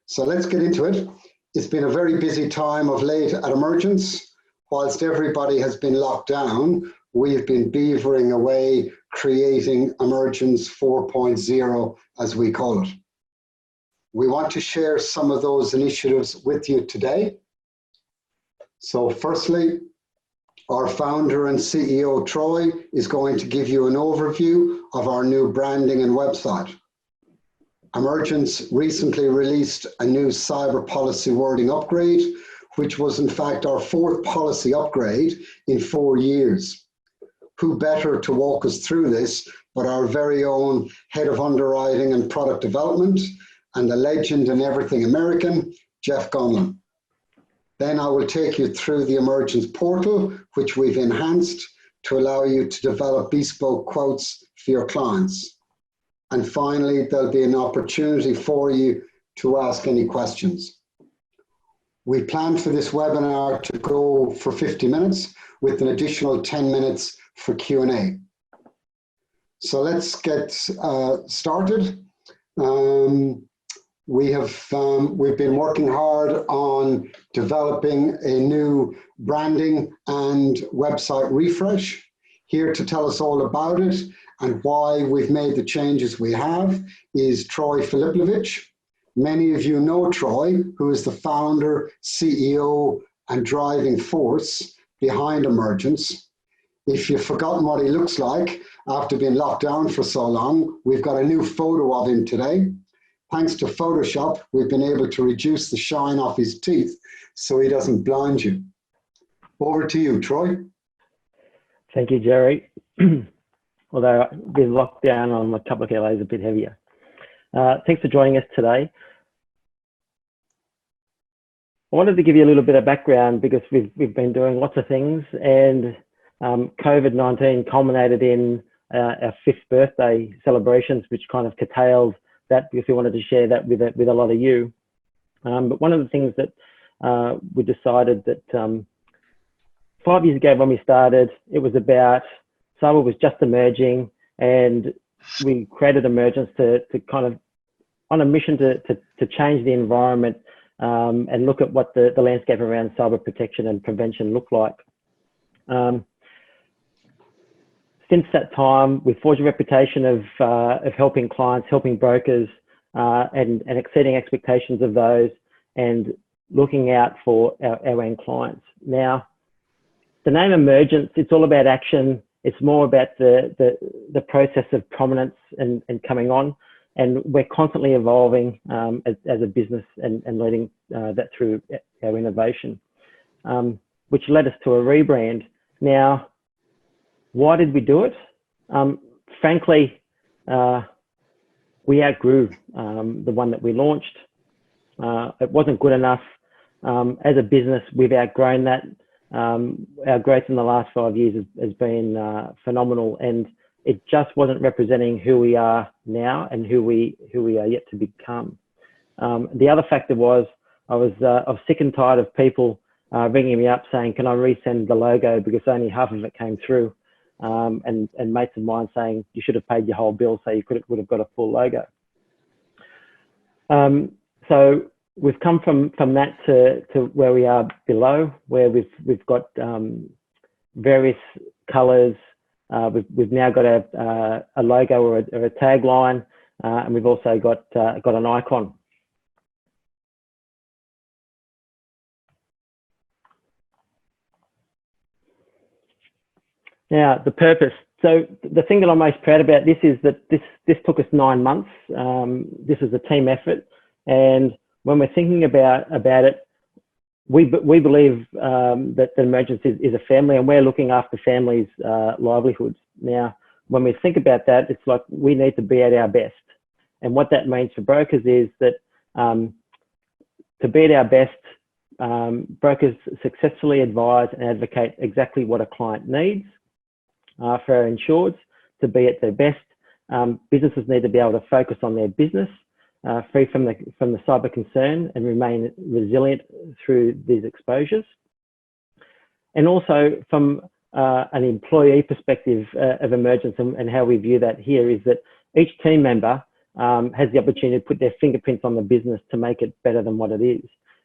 So let's get into it. It's been a very busy time of late at Emergence. Whilst everybody has been locked down, we've been beavering away, creating Emergence 4.0, as we call it. We want to share some of those initiatives with you today. So firstly, our founder and CEO, Troy, is going to give you an overview of our new branding and website. Emergence recently released a new cyber policy wording upgrade, which was in fact our fourth policy upgrade in 4 years. Who better to walk us through this but our very own head of underwriting and product development and the legend in everything American, Jeff Gunlin. Then I will take you through the Emergence portal, which we've enhanced to allow you to develop bespoke quotes for your clients. And finally, there'll be an opportunity for you to ask any questions. We plan for this webinar to go for 50 minutes with an additional 10 minutes for Q&A. So let's get started. We've been working hard on developing a new branding and website refresh. Here to tell us all about it and why we've made the changes we have is Troy Filippovich. Many of you know Troy, who is the founder, CEO, and driving force behind Emergence. If you've forgotten what he looks like after being locked down for so long, we've got a new photo of him today. Thanks to Photoshop, we've been able to reduce the shine off his teeth so he doesn't blind you. Over to you, Troy. Thank you, Jerry. Although being locked down on a couple of kilos a bit heavier. Thanks for joining us today. I wanted to give you a little bit of background because we've been doing lots of things, and COVID-19 culminated in our 5th birthday celebrations, which kind of curtailed that because we wanted to share that with a lot of you. But one of the things that we decided that 5 years ago when we started, it was about cyber was just emerging, and we created Emergence to kind of on a mission to change the environment and look at what the landscape around cyber protection and prevention look like. Since that time, we've forged a reputation of helping clients, helping brokers, and exceeding expectations of those, and looking out for our end clients. Now, the name Emergence, it's all about action. It's more about the process of prominence and coming on, and we're constantly evolving as a business and leading that through our innovation, which led us to a rebrand. Now, why did we do it? Frankly, we outgrew the one that we launched. It wasn't good enough. As a business, we've outgrown that. Our growth in the last 5 years has been phenomenal, and it just wasn't representing who we are now and who we are yet to become. The other factor was I was sick and tired of people ringing me up saying, "Can I resend the logo because only half of it came through?" And mates of mine saying, "You should have paid your whole bill so you would have got a full logo." So we've come from that to where we are below, where we've got various colours. We've now got a logo or a tagline, and we've also got an icon. Now, the purpose. So the thing that I'm most proud about this is that this took us 9 months. This was a team effort, and when we're thinking about it, we believe that the Emergence is a family, and we're looking after families' livelihoods. Now, when we think about that, it's like we need to be at our best, and what that means for brokers is that to be at our best, brokers successfully advise and advocate exactly what a client needs. For our insureds to be at their best, businesses need to be able to focus on their business, free from the cyber concern, and remain resilient through these exposures. And also from an employee perspective of Emergence, and how we view that here is that each team member has the opportunity to put their fingerprints on the business to make it better than what it is.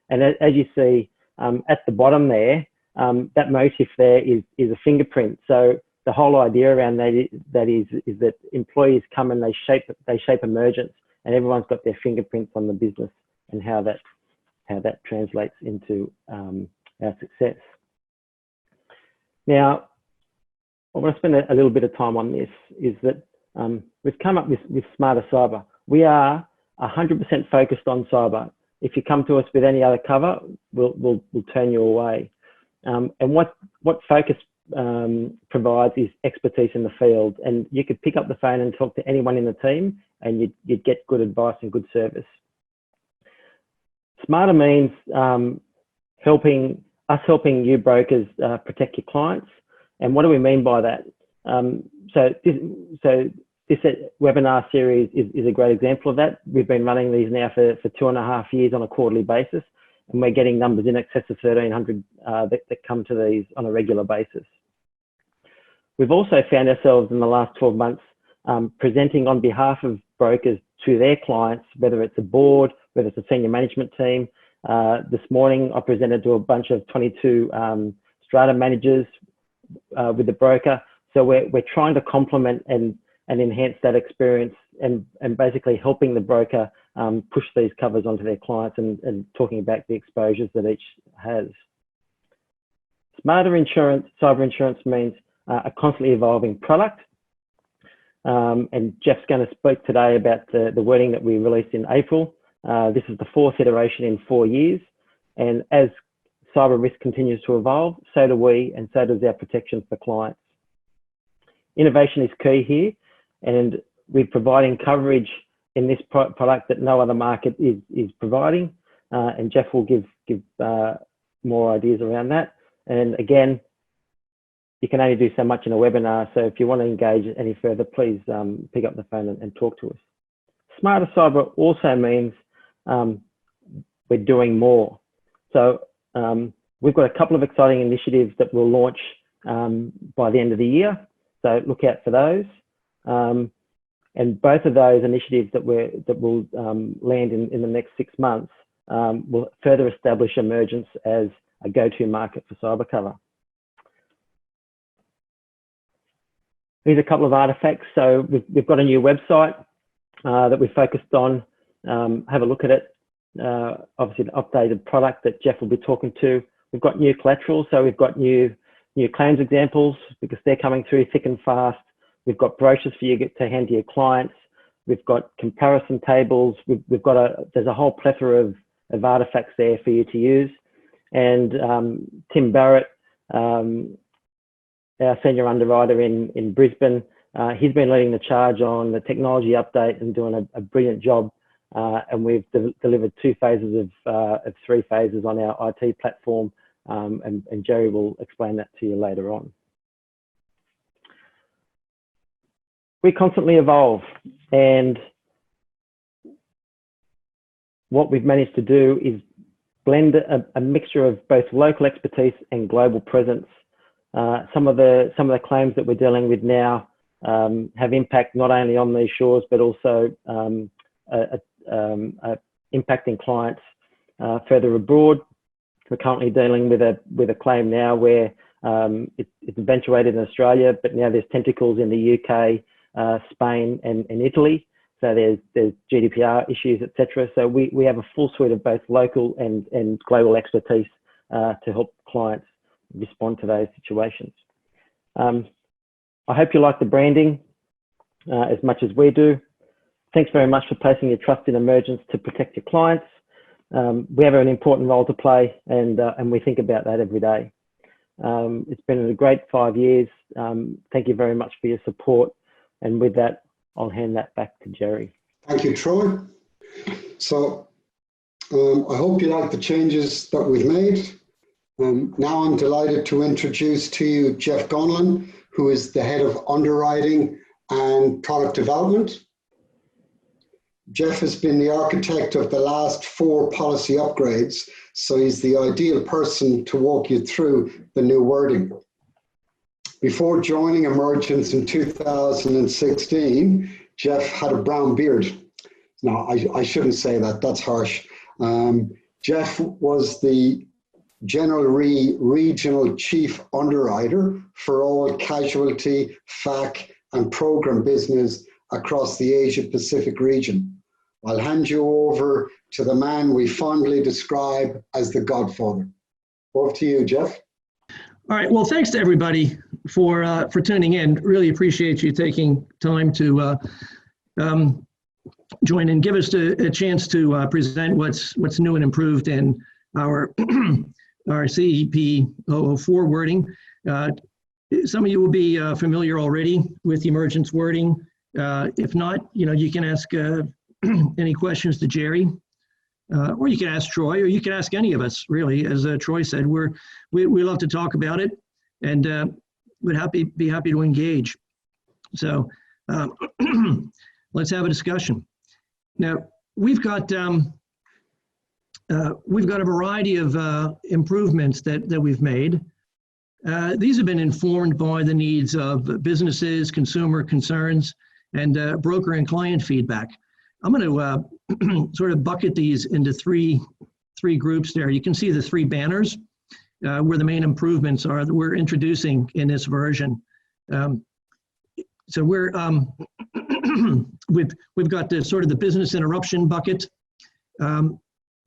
And as you see at the bottom there, that motif there is a fingerprint. So the whole idea around that is that employees come and they shape Emergence, and everyone's got their fingerprints on the business and how that translates into our success. Now, I want to spend a little bit of time on this, is that we've come up with Smarter Cyber. We are 100% focused on cyber. If you come to us with any other cover, we'll turn you away. And what Focus provides is expertise in the field, and you could pick up the phone and talk to anyone in the team, and you'd get good advice and good service. Smarter means helping you brokers protect your clients. And what do we mean by that? So this webinar series is a great example of that. We've been running these now for 2.5 years on a quarterly basis, and we're getting numbers in excess of 1,300 that come to these on a regular basis. We've also found ourselves in the last 12 months presenting on behalf of brokers to their clients, whether it's a board, whether it's a senior management team. This morning, I presented to a bunch of 22 strata managers with the broker. So we're trying to complement and enhance that experience, and basically helping the broker push these covers onto their clients and talking about the exposures that each has. Smarter insurance, cyber insurance means a constantly evolving product. And Jeff's going to speak today about the wording that we released in April. This is the 4th iteration in 4 years. And as cyber risk continues to evolve, so do we, and so does our protection for clients. Innovation is key here, and we're providing coverage in this product that no other market is providing. And Jeff will give more ideas around that. And again, you can only do so much in a webinar, so if you want to engage any further, please pick up the phone and talk to us. Smarter Cyber also means we're doing more. So we've got a couple of exciting initiatives that we'll launch by the end of the year, so look out for those. And both of those initiatives that will land in the next 6 months will further establish Emergence as a go-to market for cyber cover. Here's a couple of artifacts. So we've got a new website that we focused on. Have a look at it. Obviously, the updated product that Jeff will be talking to. We've got new collateral, so we've got new claims examples because they're coming through thick and fast. We've got brochures for you to hand to your clients. We've got comparison tables. There's a whole plethora of artifacts there for you to use. And Tim Barrett, our senior underwriter in Brisbane, he's been leading the charge on the technology update and doing a brilliant job. And we've delivered 2 phases of 3 phases on our IT platform, and Jerry will explain that to you later on. We constantly evolve, and what we've managed to do is blend a mixture of both local expertise and global presence. Some of the claims that we're dealing with now have impact not only on these shores, but also impacting clients further abroad. We're currently dealing with a claim now where it's eventuated in Australia, but now there's tentacles in the UK, Spain, and Italy. So there's GDPR issues, etc. So we have a full suite of both local and global expertise to help clients respond to those situations. I hope you like the branding as much as we do. Thanks very much for placing your trust in Emergence to protect your clients. We have an important role to play, and we think about that every day. It's been a great 5 years. Thank you very much for your support. And with that, I'll hand that back to Jerry. Thank you, Troy. So I hope you like the changes that we've made. Now I'm delighted to introduce to you Jeff Gonlin, who is the head of underwriting and product development. Jeff has been the architect of the last 4 policy upgrades, so he's the ideal person to walk you through the new wording. Before joining Emergence in 2016, Jeff had a brown beard No, I shouldn't say that. That's harsh. Jeff was the General Regional Chief Underwriter for all casualty, FAC and program business across the Asia Pacific region. I'll hand you over to the man we fondly describe as the Godfather. Over to you, Jeff. All right. Well, thanks to everybody for tuning in. Really appreciate you taking time to join and give us a chance to present what's new and improved in our our CEP 004 wording. Some of you will be familiar already with the emergence wording. If not, you can ask any questions to Jerry, or you can ask Troy, or you can ask any of us, really. As Troy said, we love to talk about it, and would be happy to engage. So let's have a discussion. Now, we've got a variety of improvements that we've made. These have been informed by the needs of businesses, consumer concerns, and broker and client feedback. I'm going to sort of bucket these into three groups there. You can see the three banners where the main improvements are that we're introducing in this version. So we're we've got the sort of the business interruption bucket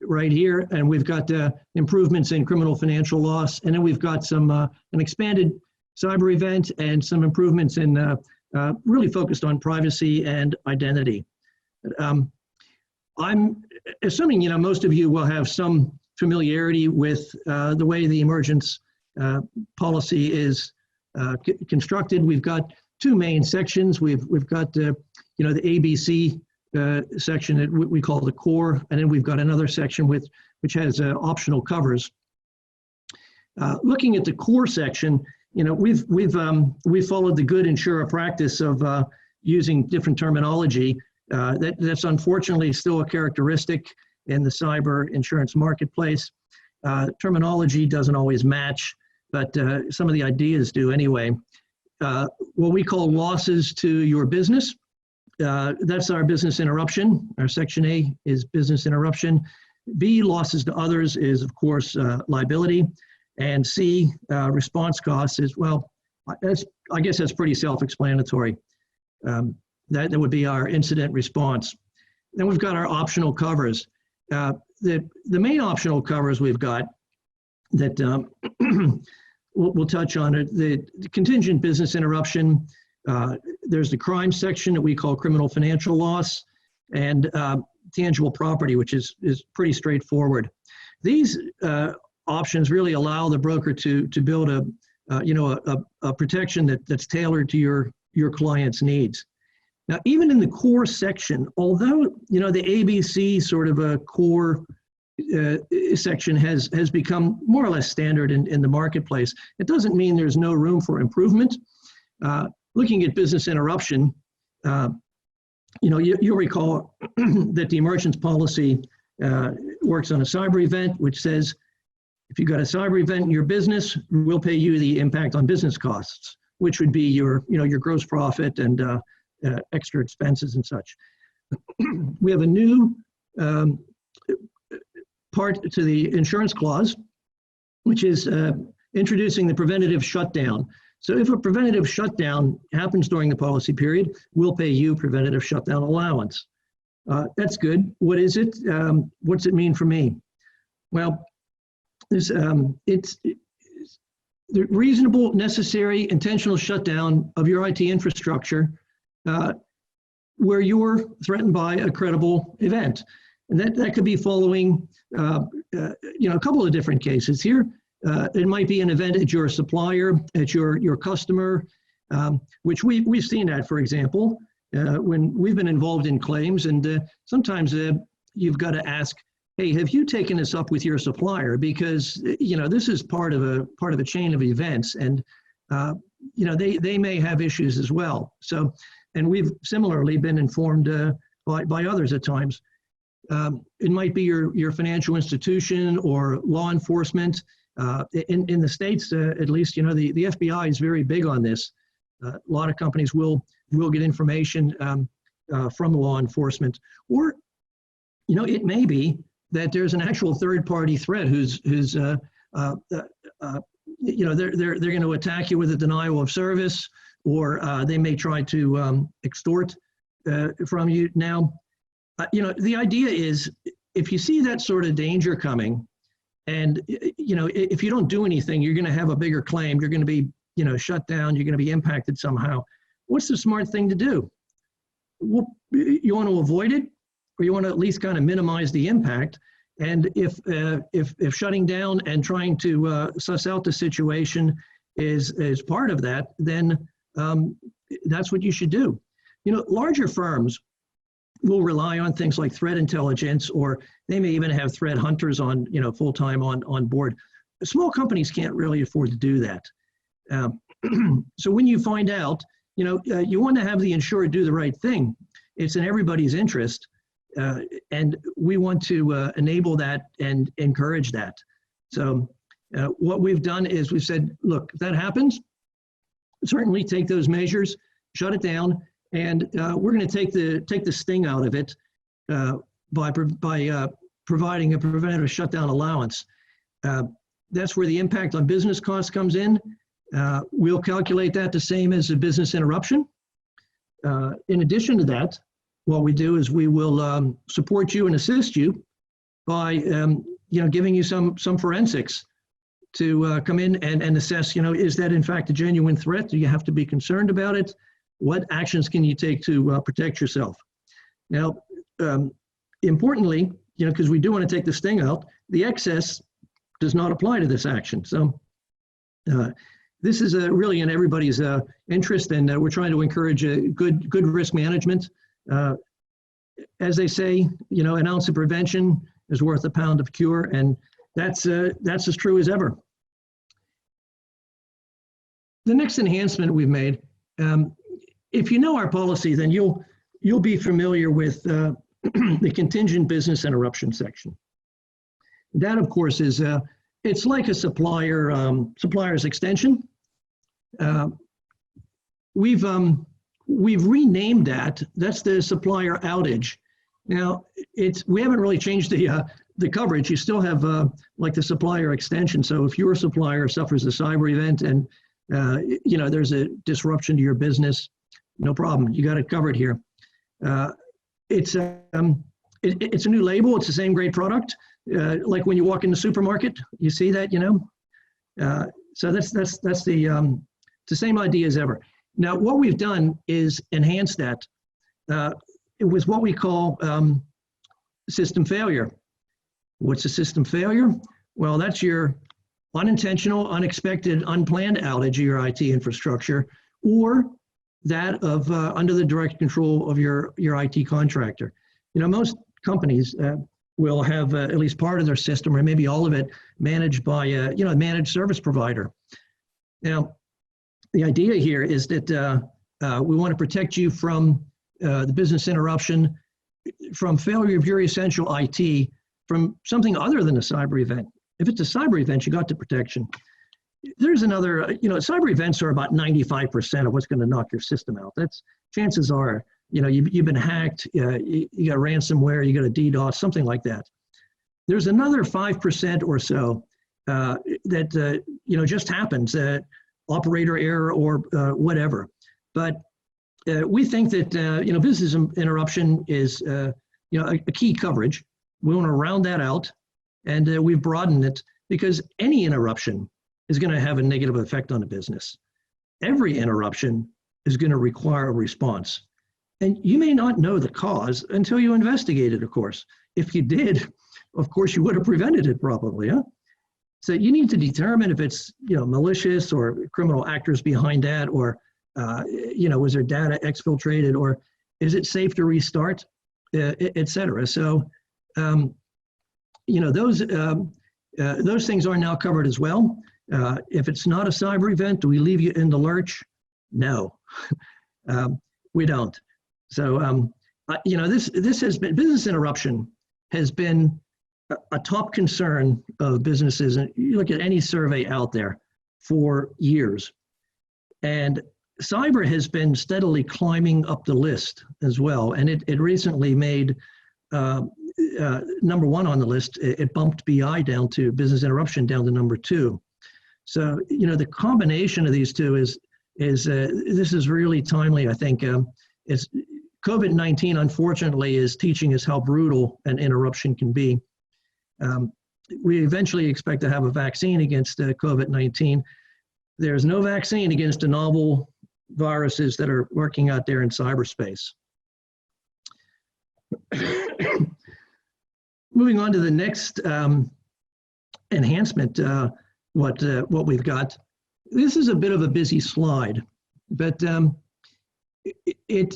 right here, and we've got improvements in criminal financial loss, and then we've got some an expanded cyber event and some improvements in really focused on privacy and identity. I'm assuming most of you will have some familiarity with the way the emergence policy is constructed. We've got two main sections. We've got the ABC section that we call the core, and then we've got another section which has optional covers. Looking at the core section, we've followed the good insurer practice of using different terminology. That's unfortunately still a characteristic in the cyber insurance marketplace. Terminology doesn't always match, but some of the ideas do anyway. What we call losses to your business, that's our business interruption. Our section A is business interruption. B, losses to others, is of course liability. And C, response costs is, well, I guess that's pretty self-explanatory. That would be our incident response. Then we've got our optional covers. The main optional covers we've got that we'll touch on it. The contingent business interruption. There's the crime section that we call criminal financial loss, and tangible property, which is pretty straightforward. These options really allow the broker to build a protection that's tailored to your client's needs. Now, even in the core section, although the ABC sort of a core section has become more or less standard in the marketplace, it doesn't mean there's no room for improvement. Looking at business interruption, you'll recall that the emergence policy works on a cyber event, which says if you've got a cyber event in your business, we'll pay you the impact on business costs, which would be your gross profit and extra expenses and such. We have a new part to the insurance clause, which is introducing the preventative shutdown. So if a preventative shutdown happens during the policy period, we'll pay you preventative shutdown allowance. That's good. What is it? What's it mean for me? Well, it's the reasonable, necessary, intentional shutdown of your IT infrastructure where you're threatened by a credible event. And that could be following a couple of different cases here. It might be an event at your supplier, at your customer, which we've seen that, for example, when we've been involved in claims, and sometimes you've got to ask, hey, have you taken this up with your supplier? Because this is part of a chain of events, and they may have issues as well. So, and we've similarly been informed by others at times. It might be your financial institution or law enforcement. In the States, at least, the FBI is very big on this. A lot of companies will get information from law enforcement. Or, you know, it may be that there's an actual third-party threat who's you know, they're going to attack you with a denial of service, or they may try to extort from you. Now, you know, the idea is, if you see that sort of danger coming, and, you know, if you don't do anything, you're going to have a bigger claim. You're going to be, you know, shut down. You're going to be impacted somehow. What's the smart thing to do? Well, you want to avoid it, or you want to at least kind of minimize the impact. And if shutting down and trying to suss out the situation is part of that, then that's what you should do. You know, larger firms will rely on things like threat intelligence, or they may even have threat hunters on, you know, full-time on board. Small companies can't really afford to do that. So when you find out, you know, you want to have the insured do the right thing. It's in everybody's interest, and we want to enable that and encourage that. So what we've done is we've said, look, if that happens, certainly take those measures, shut it down, and we're going to take the sting out of it by providing a preventative shutdown allowance. That's where the impact on business costs comes in. We'll calculate that the same as a business interruption. In addition to that, what we do is we will support you and assist you by you know, giving you some forensics to come in and assess, you know, is that in fact a genuine threat? Do you have to be concerned about it? What actions can you take to protect yourself? Now, importantly, you know, because we do want to take the sting out, the excess does not apply to this action. So this is really in everybody's interest, and we're trying to encourage good risk management. As they say, you know, an ounce of prevention is worth a pound of cure, and that's as true as ever. The next enhancement we've made, if you know our policy, then you'll be familiar with the contingent business interruption section. That, of course, is it's like a supplier's extension. We've renamed that. That's the supplier outage. Now, we haven't really changed the coverage. You still have like the supplier extension. So if your supplier suffers a cyber event and you know, there's a disruption to your business, no problem. You got it covered here. It's a new label. It's the same great product. Like when you walk in the supermarket, you see that, you know. So that's the same idea as ever. Now, what we've done is enhance that. It was what we call system failure. What's a system failure? Well, that's your unintentional, unexpected, unplanned outage of your IT infrastructure, or that of under the direct control of your IT contractor. You know, most companies will have at least part of their system, or maybe all of it, managed by a managed service provider. Now, the idea here is that we want to protect you from the business interruption, from failure of your essential IT, from something other than a cyber event. If it's a cyber event, you got the protection. There's another, you know, cyber events are about 95% of what's going to knock your system out. That's, chances are, you know, you've been hacked, you got ransomware, you got a DDoS, something like that. There's another 5% or so that, you know, just happens, operator error or whatever. But we think that, you know, business interruption is, you know, a key coverage. We want to round that out, and we've broadened it because any interruption is going to have a negative effect on the business. Every interruption is going to require a response. And you may not know the cause until you investigate it, of course. If you did, of course, you would have prevented it probably, huh? So you need to determine if it's, you know, malicious or criminal actors behind that, or, you know, was there data exfiltrated, or is it safe to restart, et cetera. So, you know, those things are now covered as well. If it's not a cyber event, do we leave you in the lurch? No, we don't. So, you know, this has been, business interruption has been a top concern of businesses. And you look at any survey out there for years. And cyber has been steadily climbing up the list as well, and it recently made number one on the list. It bumped BI down to business interruption down to number 2. So the combination of these two is this is really timely. I think it's COVID-19 unfortunately is teaching us how brutal an interruption can be. We eventually expect to have a vaccine against COVID-19. There's no vaccine against the novel viruses that are working out there in cyberspace. Moving on to the next enhancement, what we've got. This is a bit of a busy slide, but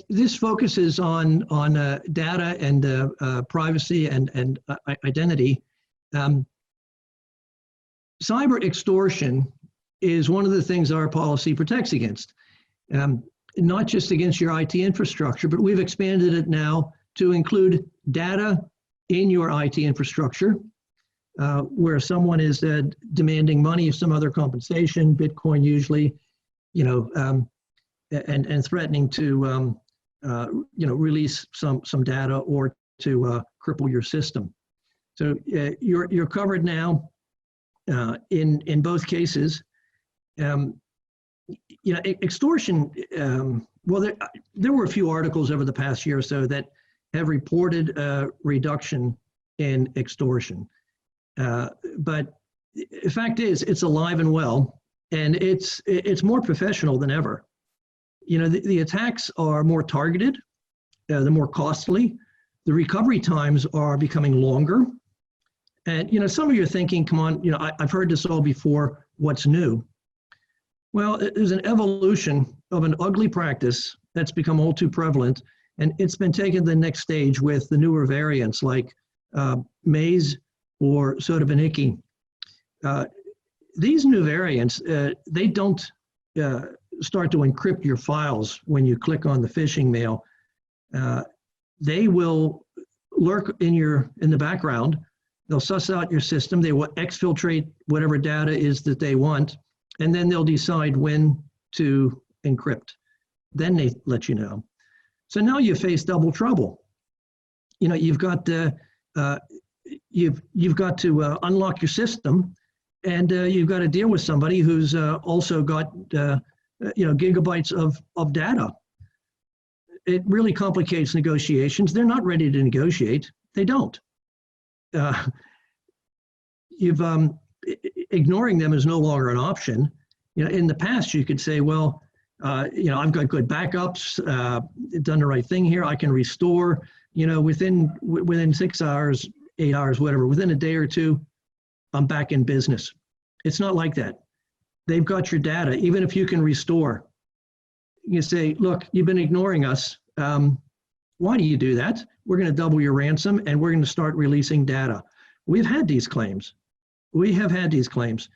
this focuses on data and privacy and identity. Cyber extortion is one of the things our policy protects against, not just against your IT infrastructure, but we've expanded it now to include data in your IT infrastructure, where someone is demanding money, some other compensation, Bitcoin usually, and threatening to, release some data or to cripple your system. So you're covered now in both cases. Extortion. Well, there were a few articles over the past year or so that have reported a reduction in extortion, but the fact is, it's alive and well, and it's more professional than ever. The attacks are more targeted, they're more costly, the recovery times are becoming longer, and some of you are thinking, come on, I've heard this all before. What's new? Well, there's an evolution of an ugly practice that's become all too prevalent, and it's been taken to the next stage with the newer variants like Maze or Sotobaniki. These new variants, they don't start to encrypt your files when you click on the phishing mail. They will lurk in the background. They'll suss out your system. They will exfiltrate whatever data is that they want, and then they'll decide when to encrypt. Then they let you know. So now you face double trouble. You've got to unlock your system, and you've got to deal with somebody who's also got gigabytes of data. It really complicates negotiations. They're not ready to negotiate. They don't. Ignoring them is no longer an option. In the past, you could say, well, I've got good backups, done the right thing here. I can restore, within 6 hours, 8 hours, whatever, within a day or two, I'm back in business. It's not like that. They've got your data, even if you can restore. You say, look, you've been ignoring us. Why do you do that? We're going to double your ransom, and we're going to start releasing data. We've had these claims. We have had these claims.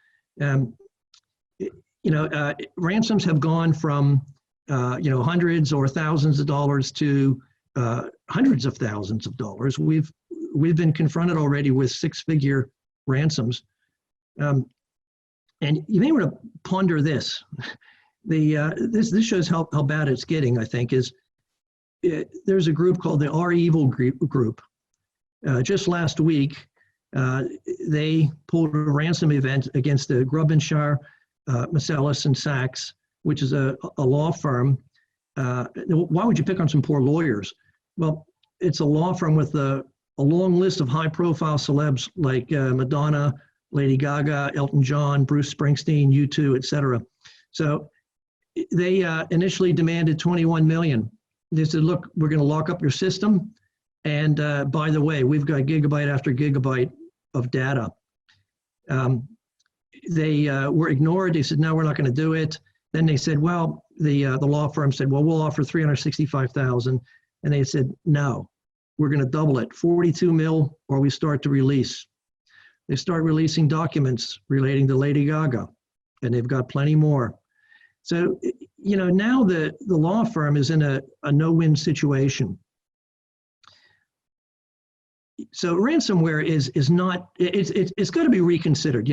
Ransoms have gone from, hundreds or thousands of dollars to hundreds of thousands of dollars. We've been confronted already with 6-figure ransoms. And you may want to ponder this. This shows how bad it's getting, I think, there's a group called the Our Evil group. Just last week, they pulled a ransom event against the Grubbenshire, Marcellus and Sachs, which is a law firm. Why would you pick on some poor lawyers? Well, it's a law firm with a long list of high-profile celebs like Madonna, Lady Gaga, Elton John, Bruce Springsteen, U2, etc. So they initially demanded $21 million. They said, look, we're going to lock up your system. And by the way, we've got gigabyte after gigabyte of data. They were ignored. They said, no, we're not going to do it. Then they said, well, the law firm said, well, we'll offer $365,000. And they said, no, we're going to double it, 42 mil, or we start to release. They start releasing documents relating to Lady Gaga, and they've got plenty more. So, now the law firm is in a no-win situation. So ransomware is not, it's got to be reconsidered.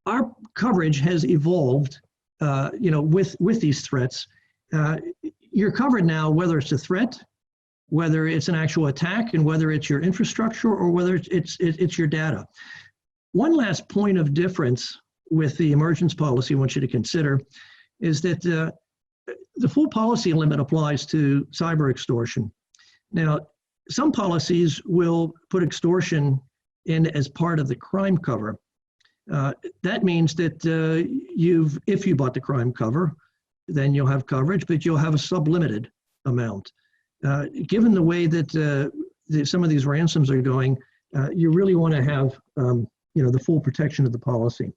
Our coverage has evolved, with these threats, you're covered now, whether it's a threat, whether it's an actual attack, and whether it's your infrastructure or whether it's your data. One last point of difference with the emergence policy I want you to consider is that the full policy limit applies to cyber extortion. Now, some policies will put extortion in as part of the crime cover. That means that if you bought the crime cover, then you'll have coverage, but you'll have a sublimited amount. Given the way that some of these ransoms are going, you really want to have the full protection of the policy.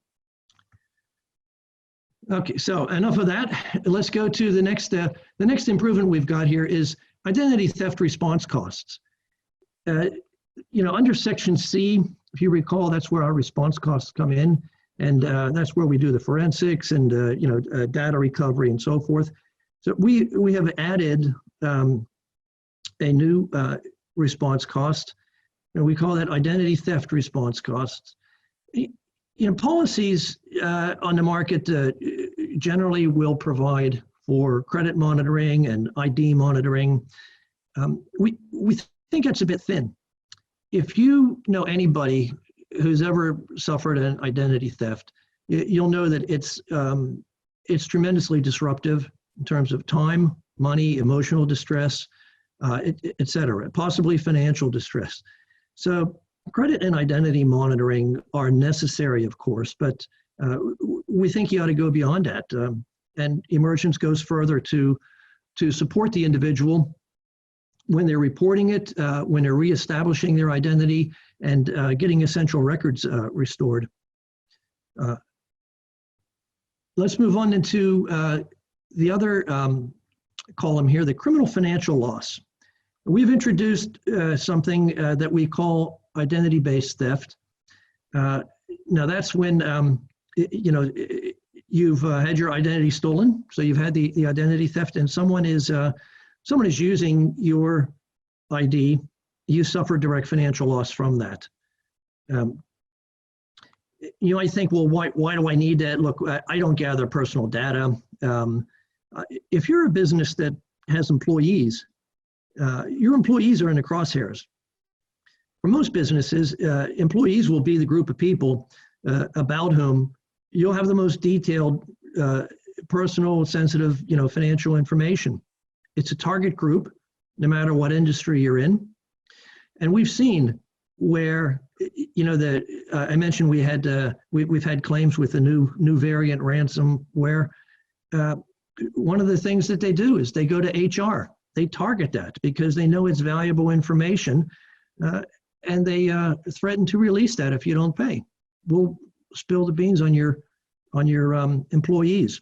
Okay, so enough of that. Let's go to the next improvement we've got here is identity theft response costs. Under Section C, if you recall, that's where our response costs come in, and that's where we do the forensics and data recovery and so forth. So we have added a new response cost, and we call that identity theft response costs. Policies on the market generally will provide for credit monitoring and ID monitoring. We think that's a bit thin. If you know anybody who's ever suffered an identity theft, you'll know that it's tremendously disruptive in terms of time, money, emotional distress, et cetera, possibly financial distress. So credit and identity monitoring are necessary, of course, but we think you ought to go beyond that. And Emergence goes further to support the individual when they're reporting it, when they're reestablishing their identity, and getting essential records restored. Let's move on into the other column here, the criminal financial loss. We've introduced something that we call identity-based theft. Now that's when you've had your identity stolen, so you've had the identity theft, and someone is using your ID. You suffer direct financial loss from that. I think, well, why do I need that? Look, I don't gather personal data. If you're a business that has employees, your employees are in the crosshairs. For most businesses, employees will be the group of people about whom you'll have the most detailed, personal, sensitive, financial information. It's a target group, no matter what industry you're in. And we've seen where, I mentioned we've had claims with the new variant ransomware. One of the things that they do is they go to HR. They target that because they know it's valuable information, and they threaten to release that if you don't pay. We'll spill the beans on your employees.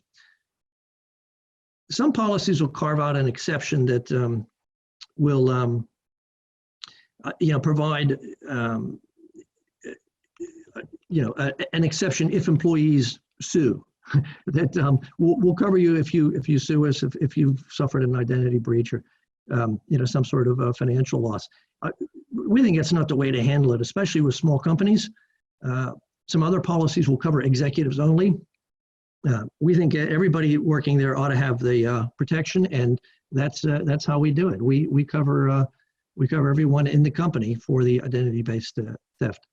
Some policies will carve out an exception that will provide an exception if employees sue. That we'll cover you if you sue us if you've suffered an identity breach or some sort of financial loss. We think that's not the way to handle it, especially with small companies. Some other policies will cover executives only. We think everybody working there ought to have the protection, and that's how we do it. We cover everyone in the company for the identity-based theft.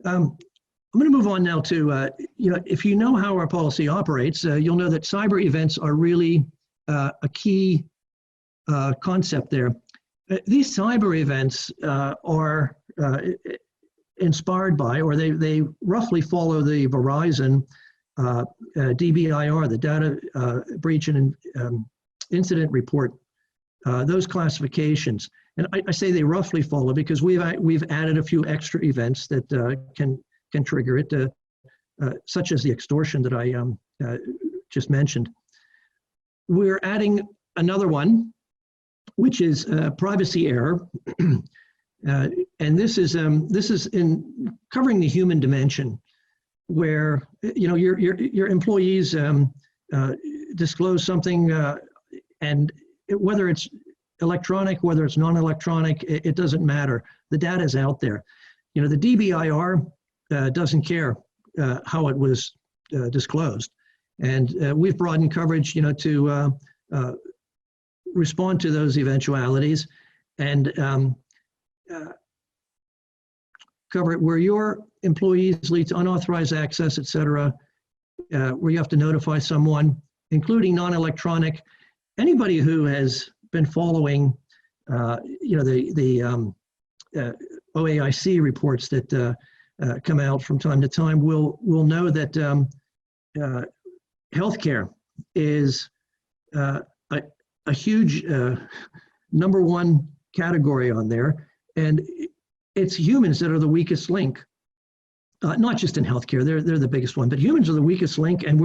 I'm going to move on now to, if you know how our policy operates, you'll know that cyber events are really a key concept there. These cyber events are inspired by, or they roughly follow the Verizon DBIR, the Data Breach and Incident Report, those classifications. And I say they roughly follow because we've added a few extra events that can trigger it, such as the extortion that I just mentioned. We're adding another one, which is privacy error, and this is in covering the human dimension, where your employees disclose something, and whether it's electronic, whether it's non-electronic, it doesn't matter. The data is out there. The DBIR doesn't care how it was disclosed. And we've broadened coverage, to respond to those eventualities, and cover it where your employees lead to unauthorized access, et cetera, where you have to notify someone, including non-electronic. Anybody who has been following, the OAIC reports that come out from time to time will know that healthcare is a huge number one category on there, and it's humans that are the weakest link. Not just in healthcare, they're the biggest one, but humans are the weakest link, and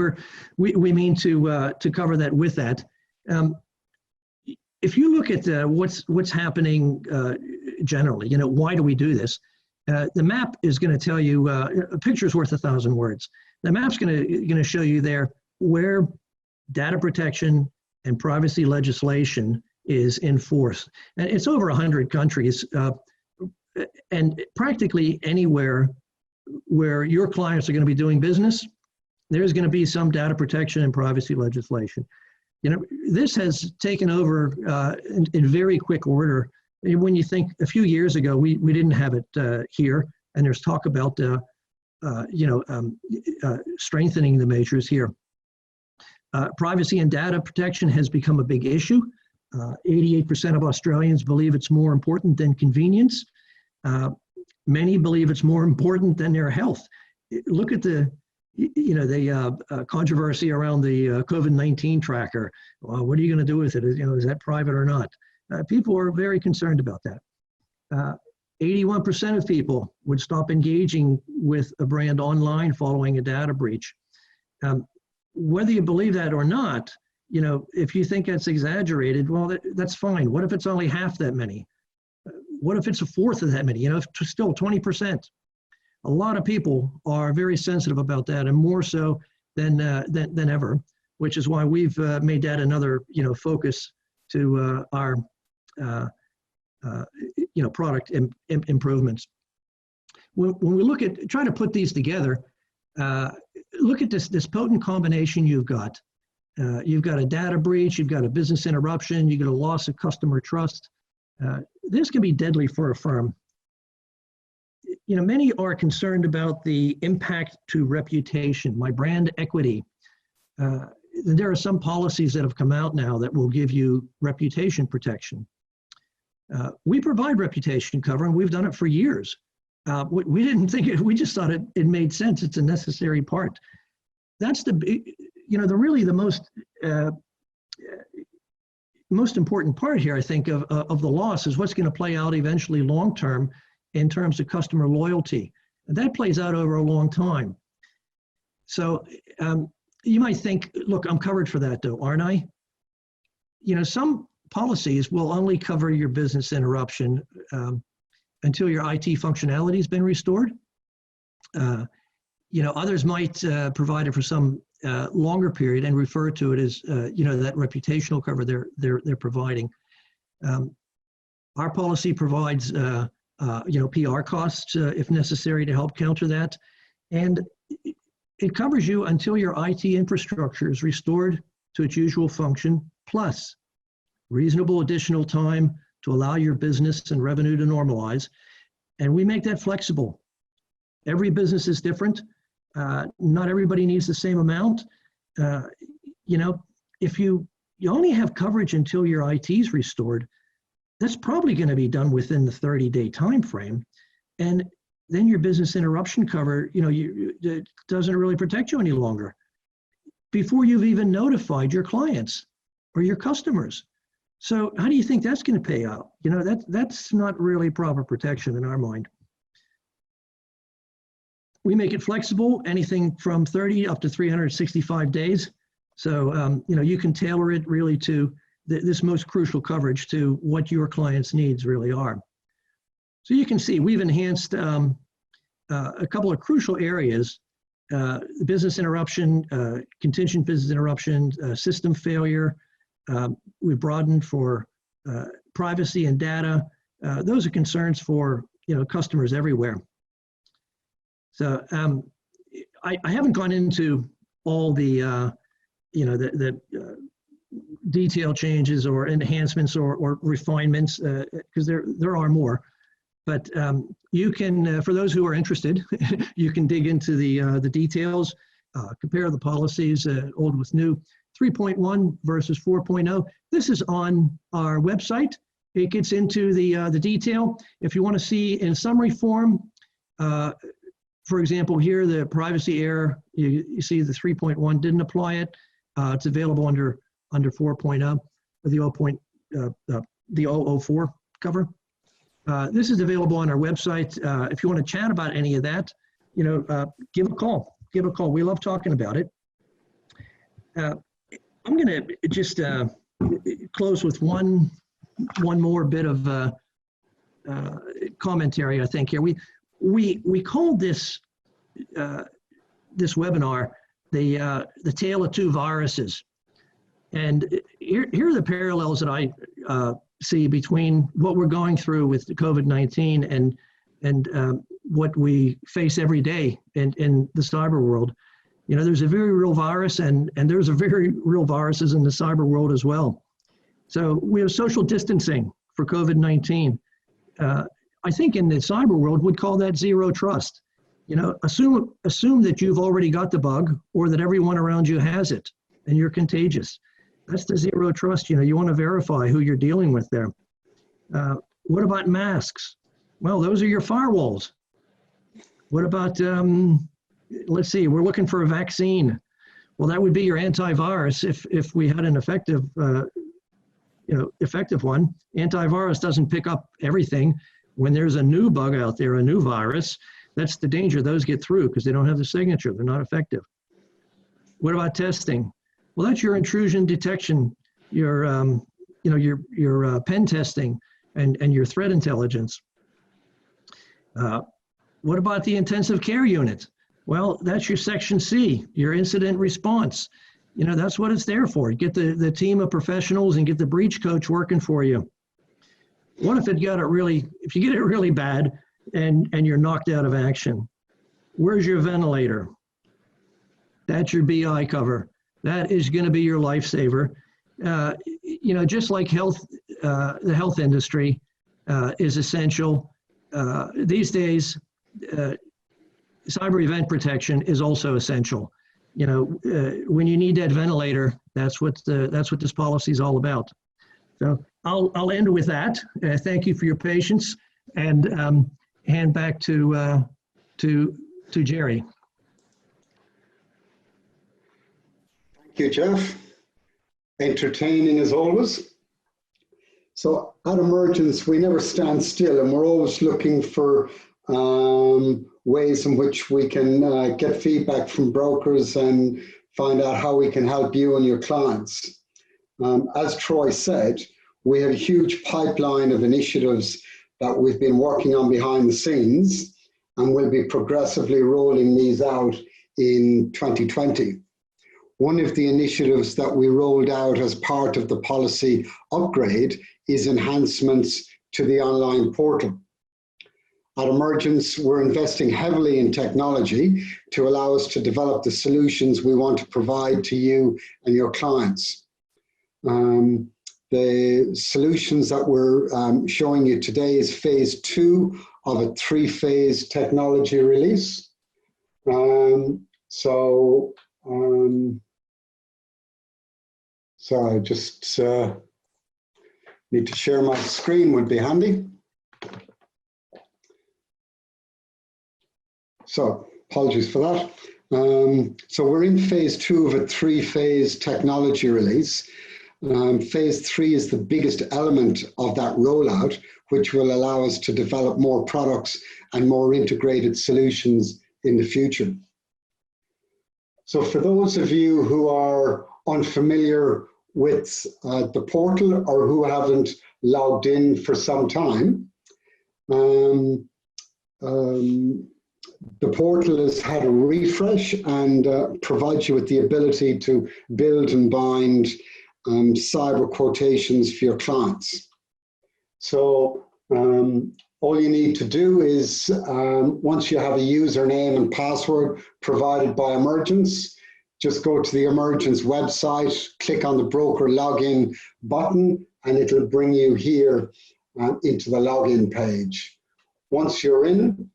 we mean to cover that with that. If you look at what's happening generally, why do we do this? The map is going to tell you a picture's worth 1,000 words. The map's going to show you there where data protection and privacy legislation is in force, and it's over 100 countries, and practically anywhere where your clients are going to be doing business, there's going to be some data protection and privacy legislation. This has taken over in very quick order. When you think a few years ago, we didn't have it here, and there's talk about strengthening the measures here. Privacy and data protection has become a big issue. 88% of Australians believe it's more important than convenience. Many believe it's more important than their health. Look at the controversy around the COVID-19 tracker. Well, what are you going to do with it? Is that private or not? People are very concerned about that. 81% of people would stop engaging with a brand online following a data breach. Whether you believe that or not, if you think that's exaggerated, well, that's fine. What if it's only half that many? What if it's a fourth of that many? Still 20%. A lot of people are very sensitive about that, and more so than ever, which is why we've made that another focus to our product improvements. When we look at trying to put these together, look at this potent combination you've got. You've got a data breach, you've got a business interruption, you've got a loss of customer trust. This can be deadly for a firm. Many are concerned about the impact to reputation, my brand equity. There are some policies that have come out now that will give you reputation protection. We provide reputation cover, and we've done it for years. We didn't think it, we just thought it made sense. It's a necessary part. That's really the most important part here, I think, of the loss is what's going to play out eventually long-term in terms of customer loyalty. And that plays out over a long time. So you might think, look, I'm covered for that though, aren't I? Some policies will only cover your business interruption until your IT functionality has been restored. Others might provide it for some longer period and refer to it as that reputational cover they're providing. Our policy provides PR costs if necessary to help counter that, and it covers you until your IT infrastructure is restored to its usual function, plus reasonable additional time to allow your business and revenue to normalize. And we make that flexible. Every business is different. Not everybody needs the same amount. If you only have coverage until your IT is restored, that's probably going to be done within the 30-day time frame. And then your business interruption cover, it doesn't really protect you any longer before you've even notified your clients or your customers. So how do you think that's going to pay out? That's not really proper protection in our mind. We make it flexible, anything from 30 up to 365 days. So, you can tailor it really to this most crucial coverage to what your clients' needs really are. So you can see we've enhanced a couple of crucial areas, business interruption, contingent business interruption, system failure. We've broadened for privacy and data. Those are concerns for customers everywhere. So I haven't gone into all the detail changes or enhancements or refinements, because there are more. But you can, for those who are interested, you can dig into the details, compare the policies, old with new, 3.1 versus 4.0. This is on our website. It gets into the detail. If you want to see in summary form, for example, here, the privacy error, you see the 3.1 didn't apply it. It's available under 4.0, or the 004 cover. This is available on our website. If you want to chat about any of that, give a call. Give a call. We love talking about it. I'm going to just close with one more bit of commentary. I think here we called this this webinar the Tale of Two Viruses, and here are the parallels that I see between what we're going through with the COVID-19 and what we face every day in the cyber world. There's a very real virus, and there's a very real viruses in the cyber world as well. So we have social distancing for COVID-19. I think in the cyber world, we'd call that zero trust. Assume that you've already got the bug, or that everyone around you has it, and you're contagious. That's the zero trust. You want to verify who you're dealing with there. What about masks? Well, those are your firewalls. What about, let's see, we're looking for a vaccine. Well, that would be your antivirus if we had an effective effective one. Antivirus doesn't pick up everything. When there's a new bug out there, a new virus, that's the danger. Those get through because they don't have the signature. They're not effective. What about testing? Well, that's your intrusion detection, your pen testing, and your threat intelligence. What about the intensive care unit? Well, that's your Section C, your incident response. That's what it's there for. Get the team of professionals and get the breach coach working for you. What if if you get it really bad and you're knocked out of action? Where's your ventilator? That's your BI cover. That is going to be your lifesaver. Just like the health industry is essential. These days, cyber event protection is also essential. When you need that ventilator, that's what this policy is all about. So I'll end with that. Thank you for your patience, and hand back to Jerry. Thank you, Jeff. Entertaining as always. So at Emergence, we never stand still, and we're always looking for ways in which we can get feedback from brokers and find out how we can help you and your clients. As Troy said, we have a huge pipeline of initiatives that we've been working on behind the scenes, and we'll be progressively rolling these out in 2020. One of the initiatives that we rolled out as part of the policy upgrade is enhancements to the online portal. At Emergence, we're investing heavily in technology to allow us to develop the solutions we want to provide to you and your clients. The solutions that we're showing you today is phase 2 of a 3-phase technology release. Sorry, just need to share my screen, would be handy. So apologies for that. So we're in phase 2 of a 3-phase technology release. Phase 3 is the biggest element of that rollout, which will allow us to develop more products and more integrated solutions in the future. So for those of you who are unfamiliar with the portal or who haven't logged in for some time, the portal has had a refresh and provides you with the ability to build and bind cyber quotations for your clients. So all you need to do is, once you have a username and password provided by Emergence, just go to the Emergence website, click on the broker login button, and it'll bring you here into the login page. Once you're in,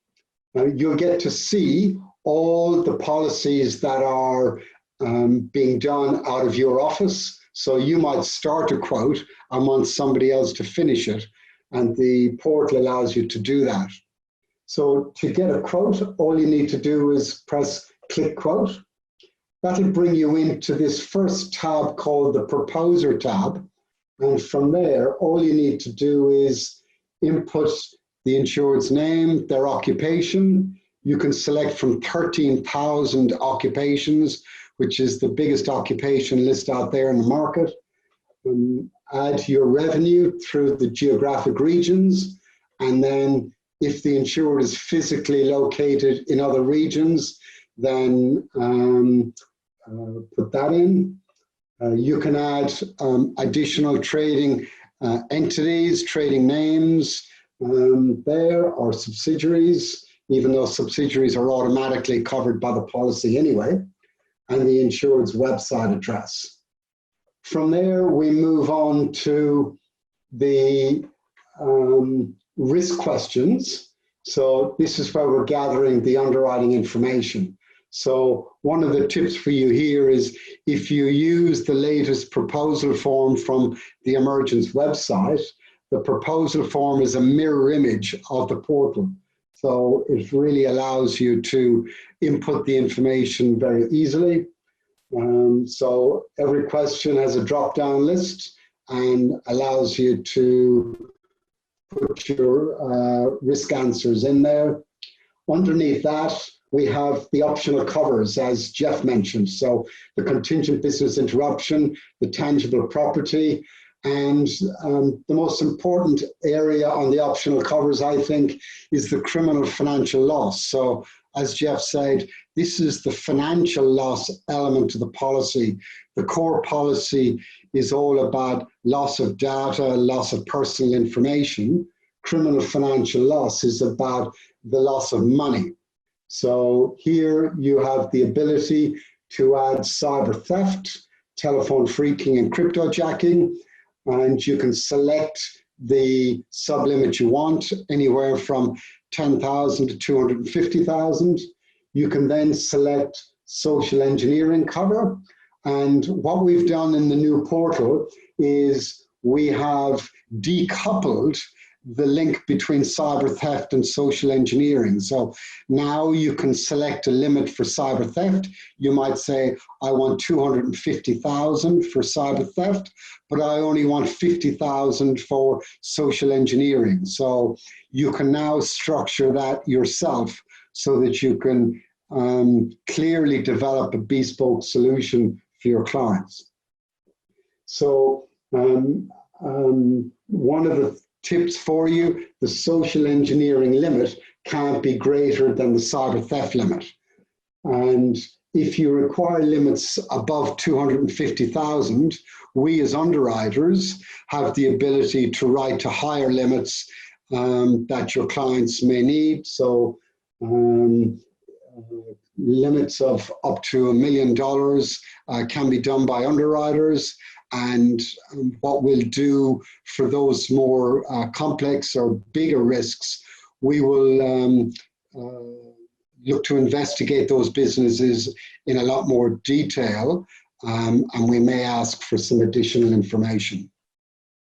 you'll get to see all the policies that are being done out of your office. So you might start a quote and want somebody else to finish it, and the portal allows you to do that. So to get a quote, all you need to do is press click quote. That'll bring you into this first tab called the Proposer tab. And from there, all you need to do is input the insured's name, their occupation. You can select from 13,000 occupations, which is the biggest occupation list out there in the market. Add your revenue through the geographic regions, and then if the insured is physically located in other regions, then put that in. You can add additional trading entities, trading names there, or subsidiaries, even though subsidiaries are automatically covered by the policy anyway, and the insured's website address. From there, we move on to the risk questions. So this is where we're gathering the underwriting information. So one of the tips for you here is if you use the latest proposal form from the Emergence website, the proposal form is a mirror image of the portal. So it really allows you to input the information very easily. So every question has a drop-down list and allows you to put your risk answers in there. Underneath that, we have the optional covers, as Jeff mentioned. So the contingent business interruption, the tangible property, and the most important area on the optional covers, I think, is the criminal financial loss. So as Jeff said, this is the financial loss element of the policy. The core policy is all about loss of data, loss of personal information. Criminal financial loss is about the loss of money. So here you have the ability to add cyber theft, telephone phreaking, and cryptojacking, and you can select the sublimit you want, anywhere from 10,000 to 250,000. You can then select social engineering cover, and what we've done in the new portal is we have decoupled the link between cyber theft and social engineering. So now you can select a limit for cyber theft. You might say, I want 250,000 for cyber theft, but I only want 50,000 for social engineering. So you can now structure that yourself so that you can clearly develop a bespoke solution for your clients. So one of the tips for you, the social engineering limit can't be greater than the cyber theft limit. And if you require limits above 250,000, we as underwriters have the ability to write to higher limits that your clients may need. So limits of up to $1 million can be done by underwriters. And what we'll do for those more complex or bigger risks, we will look to investigate those businesses in a lot more detail, and we may ask for some additional information.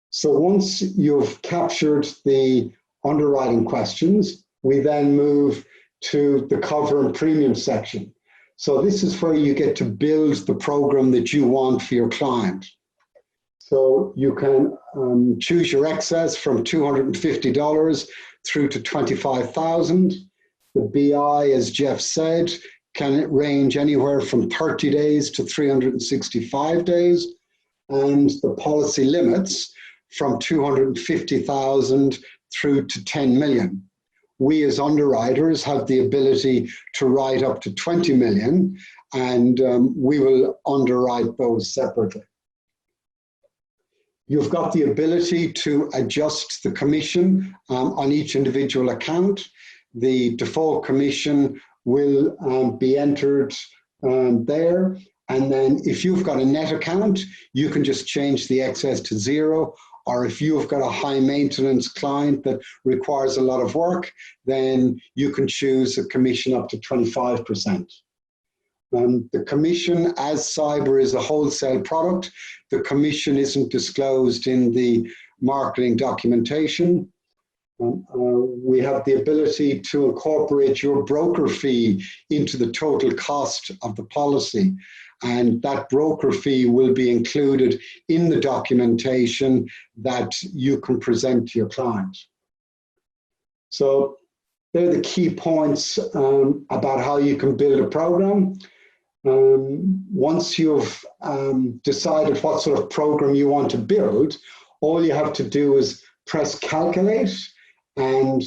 So once you've captured the underwriting questions, we then move to the cover and premium section. So this is where you get to build the program that you want for your client. So you can choose your excess from $250 through to $25,000. The BI, as Jeff said, can range anywhere from 30 days to 365 days. And the policy limits from 250,000 through to 10 million. We as underwriters have the ability to write up to 20 million, and we will underwrite those separately. You've got the ability to adjust the commission on each individual account. The default commission will be entered there, And then if you've got a net account, you can just change the excess to 0. Or if you've got a high maintenance client that requires a lot of work, then you can choose a commission up to 25%. The commission, as cyber is a wholesale product, the commission isn't disclosed in the marketing documentation. We have the ability to incorporate your broker fee into the total cost of the policy. And that broker fee will be included in the documentation that you can present to your client. So they're the key points about how you can build a program. Once you've decided what sort of program you want to build, all you have to do is press calculate, and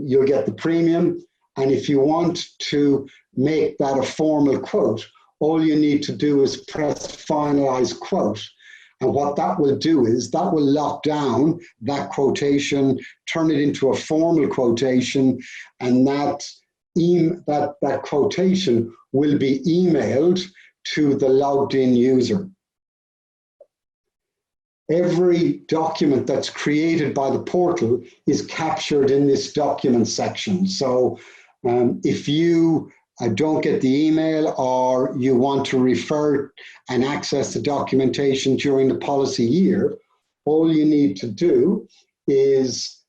you'll get the premium. And if you want to make that a formal quote, all you need to do is press finalize quote. And what that will do is that will lock down that quotation, turn it into a formal quotation, and that quotation will be emailed to the logged in user. Every document that's created by the portal is captured in this document section. So if you don't get the email, or you want to refer and access the documentation during the policy year, all you need to do is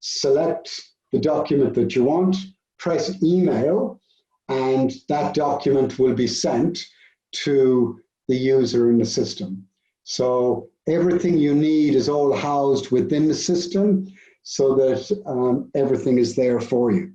select the document that you want, press email, and that document will be sent to the user in the system. So everything you need is all housed within the system so that everything is there for you.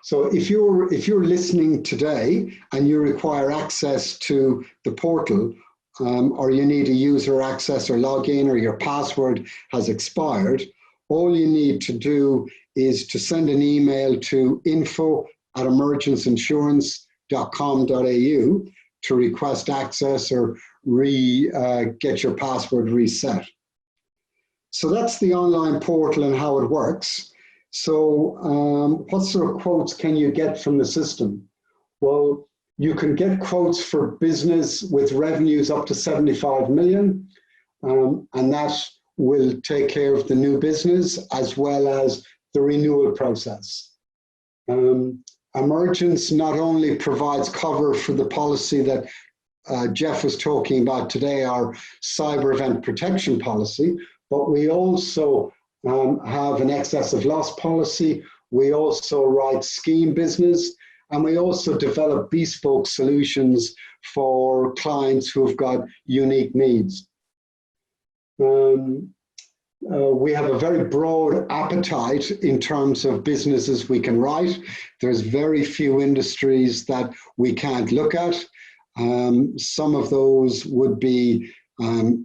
So if you're listening today and you require access to the portal, or you need a user access or login, or your password has expired, all you need to do is to send an email to info@emergenceinsurance.com.au to request access or get your password reset. So that's the online portal and how it works. So what sort of quotes can you get from the system? Well, you can get quotes for business with revenues up to 75 million, and that will take care of the new business as well as the renewal process. Emergence not only provides cover for the policy that Jeff was talking about today, our cyber event protection policy, but we also have an excess of loss policy. We also write scheme business, and we also develop bespoke solutions for clients who have got unique needs. We have a very broad appetite in terms of businesses we can write. There's very few industries that we can't look at. Some of those would be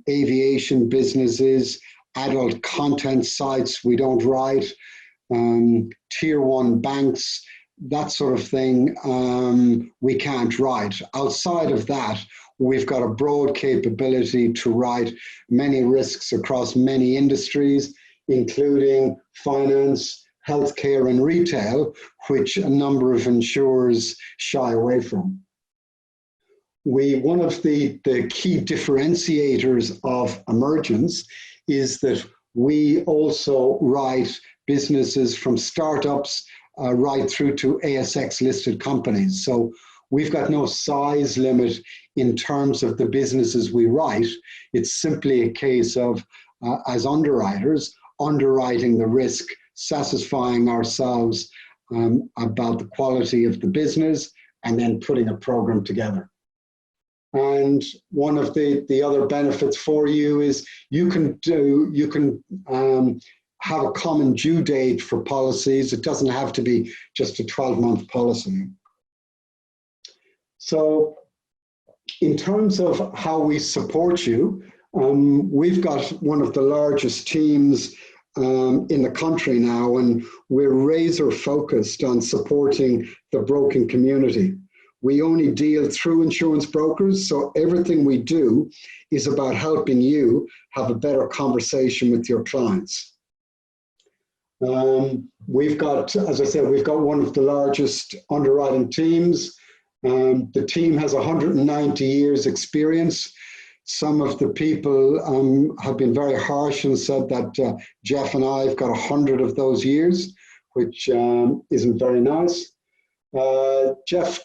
aviation businesses, adult content sites we don't write, tier 1 banks, that sort of thing we can't write. Outside of that, we've got a broad capability to write many risks across many industries, including finance, healthcare, and retail, which a number of insurers shy away from. One of the key differentiators of Emergence is that we also write businesses from startups right through to ASX listed companies. So we've got no size limit in terms of the businesses we write. It's simply a case of, as underwriters, underwriting the risk, satisfying ourselves about the quality of the business, and then putting a program together. And one of the other benefits for you is you can have a common due date for policies. It doesn't have to be just a 12-month policy. So in terms of how we support you, we've got one of the largest teams in the country now, and we're razor focused on supporting the broking community. We only deal through insurance brokers, so everything we do is about helping you have a better conversation with your clients. We've got, as I said, we've got one of the largest underwriting teams. The team has 190 years experience. Some of the people have been very harsh and said that Jeff and I have got 100 of those years, which isn't very nice. Jeff,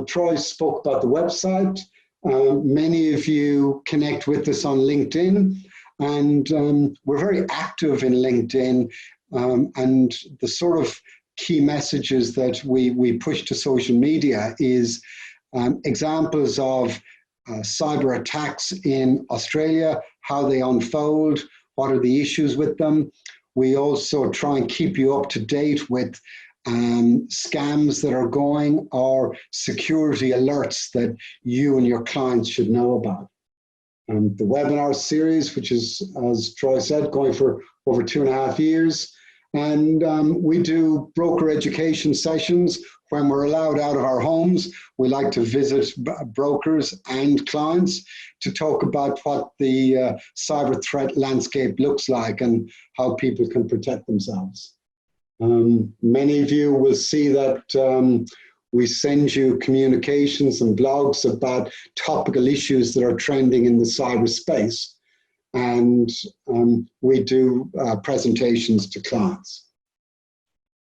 Troy spoke about the website. Many of you connect with us on LinkedIn, and we're very active in LinkedIn, and the sort of key messages that we push to social media is examples of cyber attacks in Australia, how they unfold, what are the issues with them. We also try and keep you up to date with scams that are going or security alerts that you and your clients should know about. The webinar series, which is, as Troy said, going for over 2.5 years. And we do broker education sessions when we're allowed out of our homes. We like to visit brokers and clients to talk about what the cyber threat landscape looks like and how people can protect themselves. Many of you will see that we send you communications and blogs about topical issues that are trending in the cyberspace. And we do presentations to clients.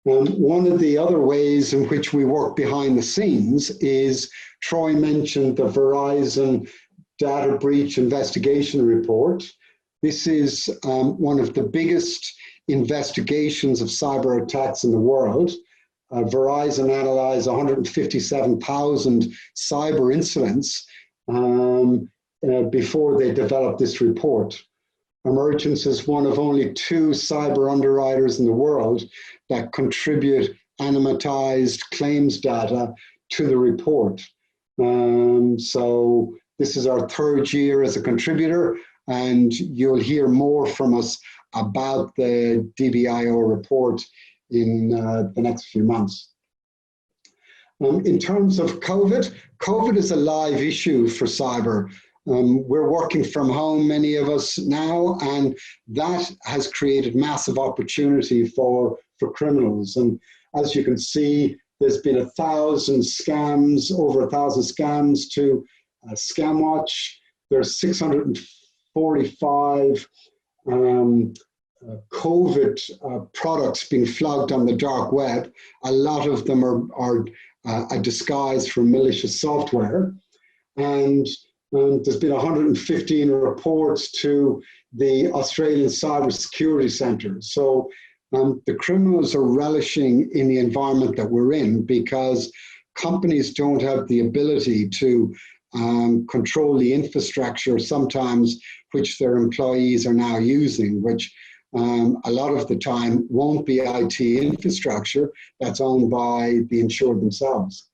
One of the other ways in which we work behind the scenes is, Troy mentioned the Verizon data breach investigation report. This is one of the biggest investigations of cyber attacks in the world. Verizon analyzed 157,000 cyber incidents before they developed this report. Emergence is one of only 2 cyber underwriters in the world that contribute anonymized claims data to the report. So this is our 3rd year as a contributor, and you'll hear more from us about the DBIO report in the next few months. In terms of COVID, COVID is a live issue for cyber. We're working from home, many of us now, and that has created massive opportunity for criminals. And as you can see, there's been 1,000 scams, over 1,000 scams to ScamWatch. There's 645 COVID products being flogged on the dark web. A lot of them are a disguise for malicious software. And there's been 115 reports to the Australian Cyber Security Centre. So the criminals are relishing in the environment that we're in because companies don't have the ability to control the infrastructure sometimes which their employees are now using, which a lot of the time won't be IT infrastructure that's owned by the insured themselves.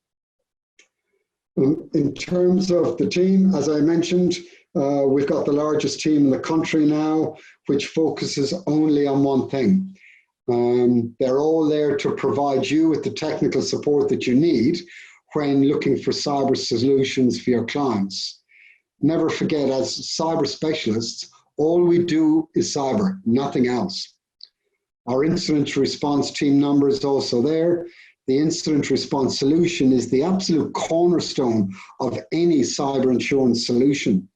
In terms of the team, as I mentioned, we've got the largest team in the country now, which focuses only on one thing. They're all there to provide you with the technical support that you need when looking for cyber solutions for your clients. Never forget, as cyber specialists, all we do is cyber, nothing else. Our incident response team number is also there. The incident response solution is the absolute cornerstone of any cyber insurance solution.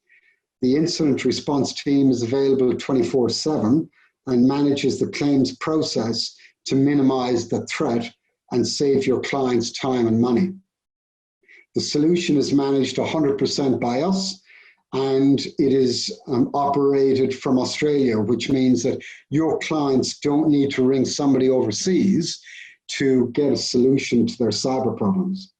The incident response team is available 24/7 and manages the claims process to minimize the threat and save your clients time and money. The solution is managed 100% by us, and it is operated from Australia, which means that your clients don't need to ring somebody overseas to get a solution to their cyber problems.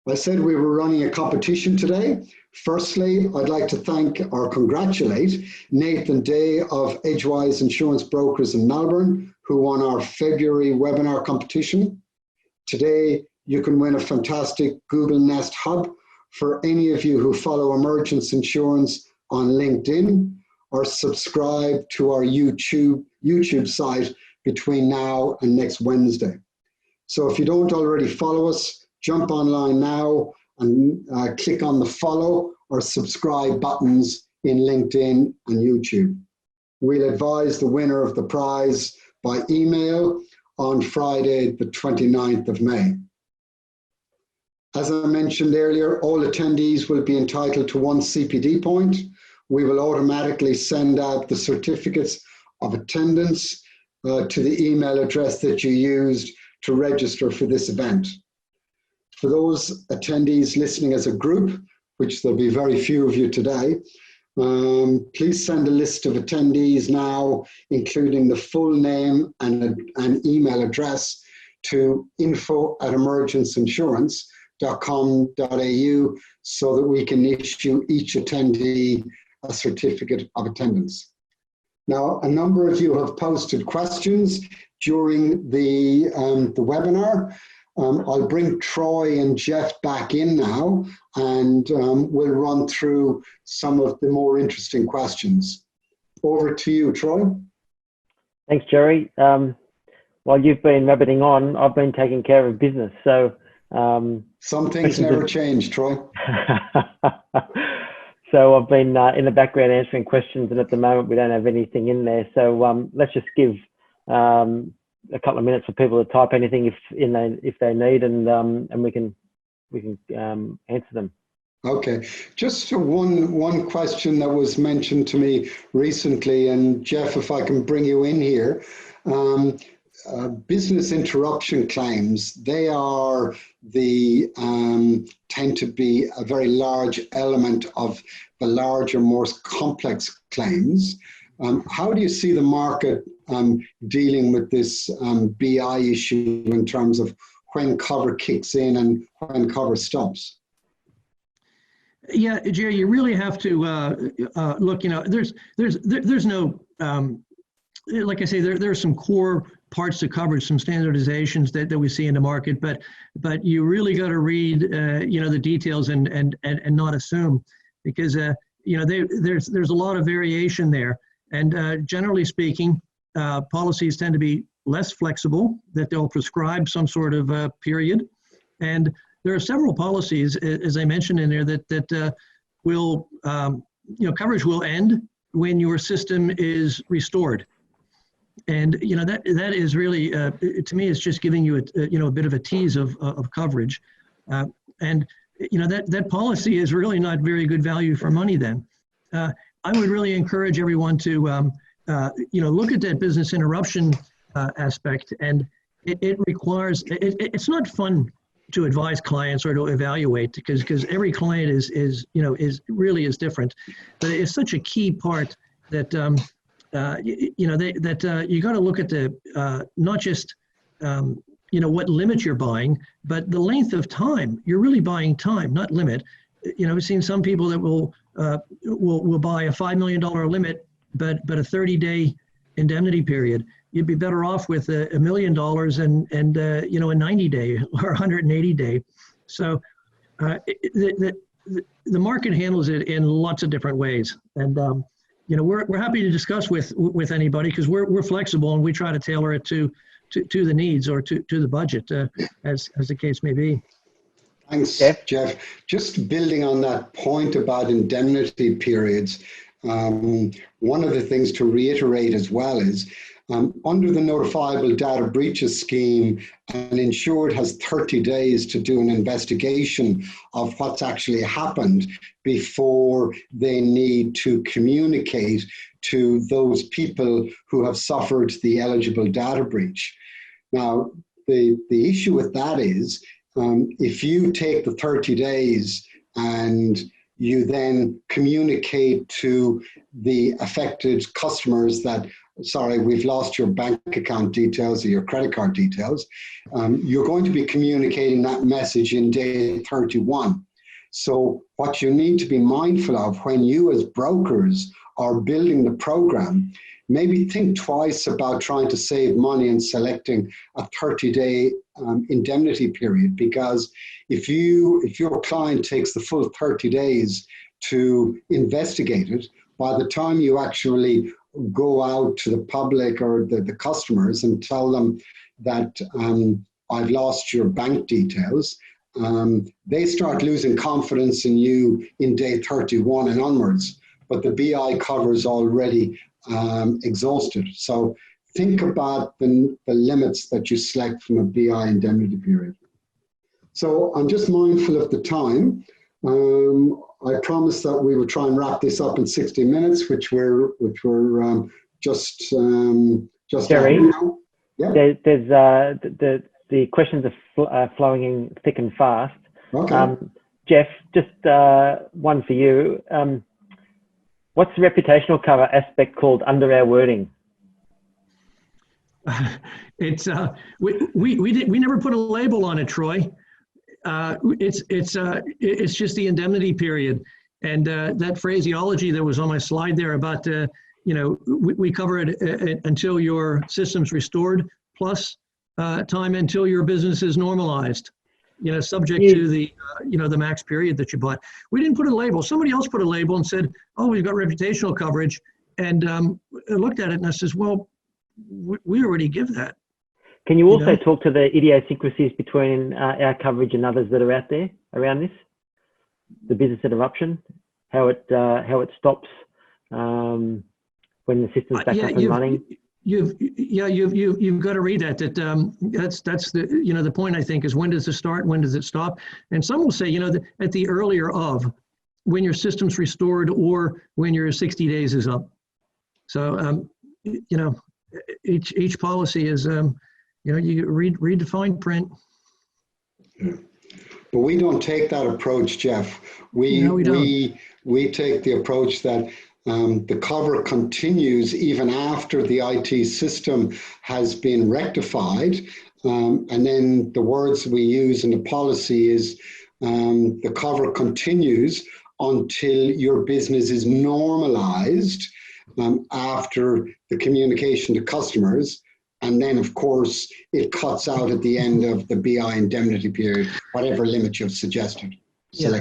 I said we were running a competition today. Firstly, I'd like to thank or congratulate Nathan Day of Edgewise Insurance Brokers in Melbourne, who won our February webinar competition. Today, you can win a fantastic Google Nest Hub for any of you who follow Emergence Insurance on LinkedIn or subscribe to our YouTube site between now and next Wednesday. So if you don't already follow us, jump online now and click on the follow or subscribe buttons in LinkedIn and YouTube. We'll advise the winner of the prize by email on Friday, the 29th of May. As I mentioned earlier, all attendees will be entitled to 1 CPD point. We will automatically send out the certificates of attendance to the email address that you used to register for this event. For those attendees listening as a group, which there'll be very few of you today, please send a list of attendees now, including the full name and an email address to info@emergenceinsurance.com.au so that we can issue each attendee a certificate of attendance. Now, a number of you have posted questions during the webinar. I'll bring Troy and Jeff back in now, and we'll run through some of the more interesting questions. Over to you, Troy. Thanks, Jerry. While you've been rabbiting on, I've been taking care of business. So some things never change, Troy. So I've been in the background answering questions, and at the moment we don't have anything in there. So let's just give a couple of minutes for people to type anything if they need, and we can answer them. Okay, just one question that was mentioned to me recently, and Jeff, if I can bring you in here. Business interruption claims, they are tend to be a very large element of the larger, more complex claims. How do you see the market dealing with this BI issue in terms of when cover kicks in and when cover stops? Yeah, Jerry, you really have to look. You know, there's no like I say, there are some core parts to coverage, some standardizations that we see in the market, but you really got to read you know, the details and not assume, because you know, there's a lot of variation there, and generally speaking, policies tend to be less flexible, that they'll prescribe some sort of period, and there are several policies, as I mentioned in there, that will you know, coverage will end when your system is restored. And you know, that is really to me, it's just giving you you know, a bit of a tease of coverage, and you know, that policy is really not very good value for money. Then I would really encourage everyone to you know, look at that business interruption aspect, and it requires it's not fun to advise clients or to evaluate, because every client is you know, is really different, but it's such a key part that you know, that you got to look at the not just you know, what limit you're buying, but the length of time. You're really buying time, not limit. You know, I've seen some people that will buy a $5 million limit, but a 30-day indemnity period. You'd be better off with $1 million and you know, a 90-day or 180-day. So the market handles it in lots of different ways, and you know, we're happy to discuss with anybody, because we're flexible and we try to tailor it to the needs or to the budget, as the case may be. Thanks, Jeff. Just building on that point about indemnity periods, one of the things to reiterate as well is under the notifiable data breaches scheme, an insured has 30 days to do an investigation of what's actually happened before they need to communicate to those people who have suffered the eligible data breach. Now, the issue with that is if you take the 30 days and you then communicate to the affected customers that, sorry, we've lost your bank account details or your credit card details, you're going to be communicating that message in day 31. So what you need to be mindful of when you as brokers are building the program, maybe think twice about trying to save money and selecting a 30-day indemnity period, because if your client takes the full 30 days to investigate it, by the time you actually go out to the public or the customers and tell them that I've lost your bank details, they start losing confidence in you in day 31 and onwards, but the BI cover is already exhausted. So think about the limits that you select from a BI indemnity period. So I'm just mindful of the time. I promised that we would try and wrap this up in 60 minutes, which we're just Jerry, now. Yeah. there's the questions are flowing in thick and fast. Okay. Jeff, just one for you. What's the reputational cover aspect called under our wording? It's we never put a label on it, Troy. It's just the indemnity period, and that phraseology that was on my slide there about we cover it until your system's restored, plus time until your business is normalized. Subject to the the max period that you bought. We didn't put a label. Somebody else put a label and said, "Oh, we've got reputational coverage," and I looked at it and I says, "Well, we already give that." Can you also talk to the idiosyncrasies between our coverage and others that are out there around this? The business interruption, how it stops when the system's back up and running. You've got to read that. That's the the point, I think, is when does it start, when does it stop? And some will say at the earlier of, when your system's restored or when your 60 days is up. So each policy is you read the fine print. But we don't take that approach, Jeff. We take the approach that the cover continues even after the IT system has been rectified. And then the words we use in the policy is the cover continues until your business is normalized after the communication to customers. And then, of course, it cuts out at the end of the BI indemnity period, whatever limit you've suggested. Yeah,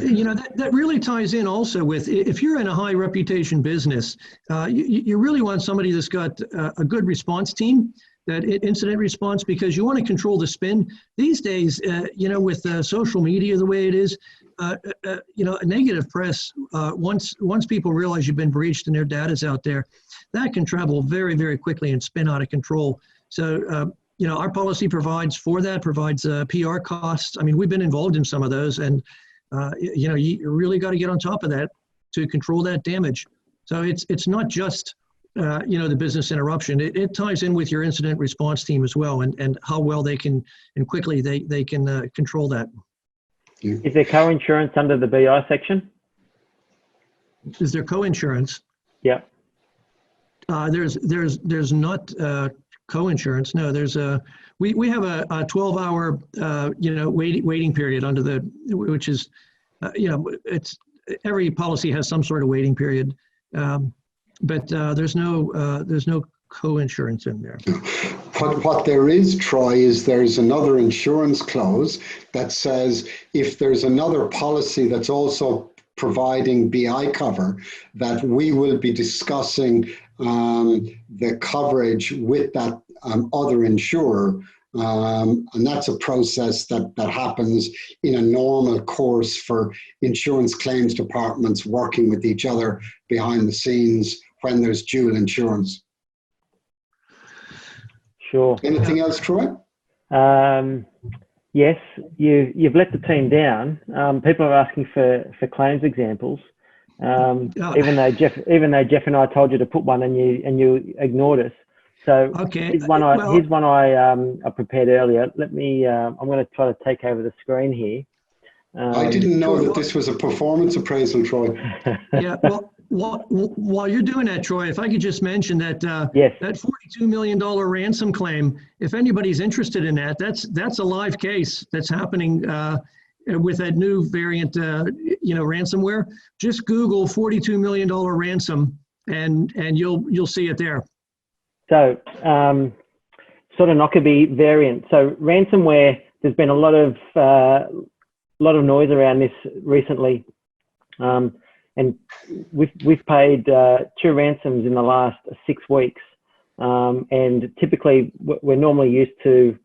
that really ties in also with, if you're in a high reputation business, you really want somebody that's got a good response team, that incident response, because you want to control the spin. These days, with social media the way it is, negative press, once people realize you've been breached and their data's out there, that can travel very, very quickly and spin out of control. So, our policy provides for that, provides PR costs. I mean, we've been involved in some of those, and you really got to get on top of that to control that damage. So it's not just the business interruption. It ties in with your incident response team as well, and how well they can and quickly they can control that. Is there co-insurance under the BI section? Is there co-insurance? Yeah. There's not co-insurance. No, there's we have a 12-hour waiting period under the, which is it's every policy has some sort of waiting period, but there's no co-insurance in there. What there is, Troy, is there's another insurance clause that says if there's another policy that's also providing BI cover, that we will be discussing the coverage with that other insurer. And that's a process that happens in a normal course for insurance claims departments working with each other behind the scenes when there's dual insurance. Sure. Anything else, Troy? Yes, you've let the team down. People are asking for claims examples. Even though Jeff and I told you to put one and you ignored us. So okay. Here's one I prepared earlier. Let me. I'm going to try to take over the screen here. I didn't know that this was a performance appraisal, Troy. Yeah. Well, while you're doing that, Troy, if I could just mention that yes. That $42 million ransom claim, if anybody's interested in that, that's a live case that's happening with that new variant, ransomware. Just Google $42 million ransom, and you'll see it there. So, sort of Knockaby variant. So ransomware. There's been a lot of noise around this recently. And we've paid 2 ransoms in the last 6 weeks, and typically we're normally used to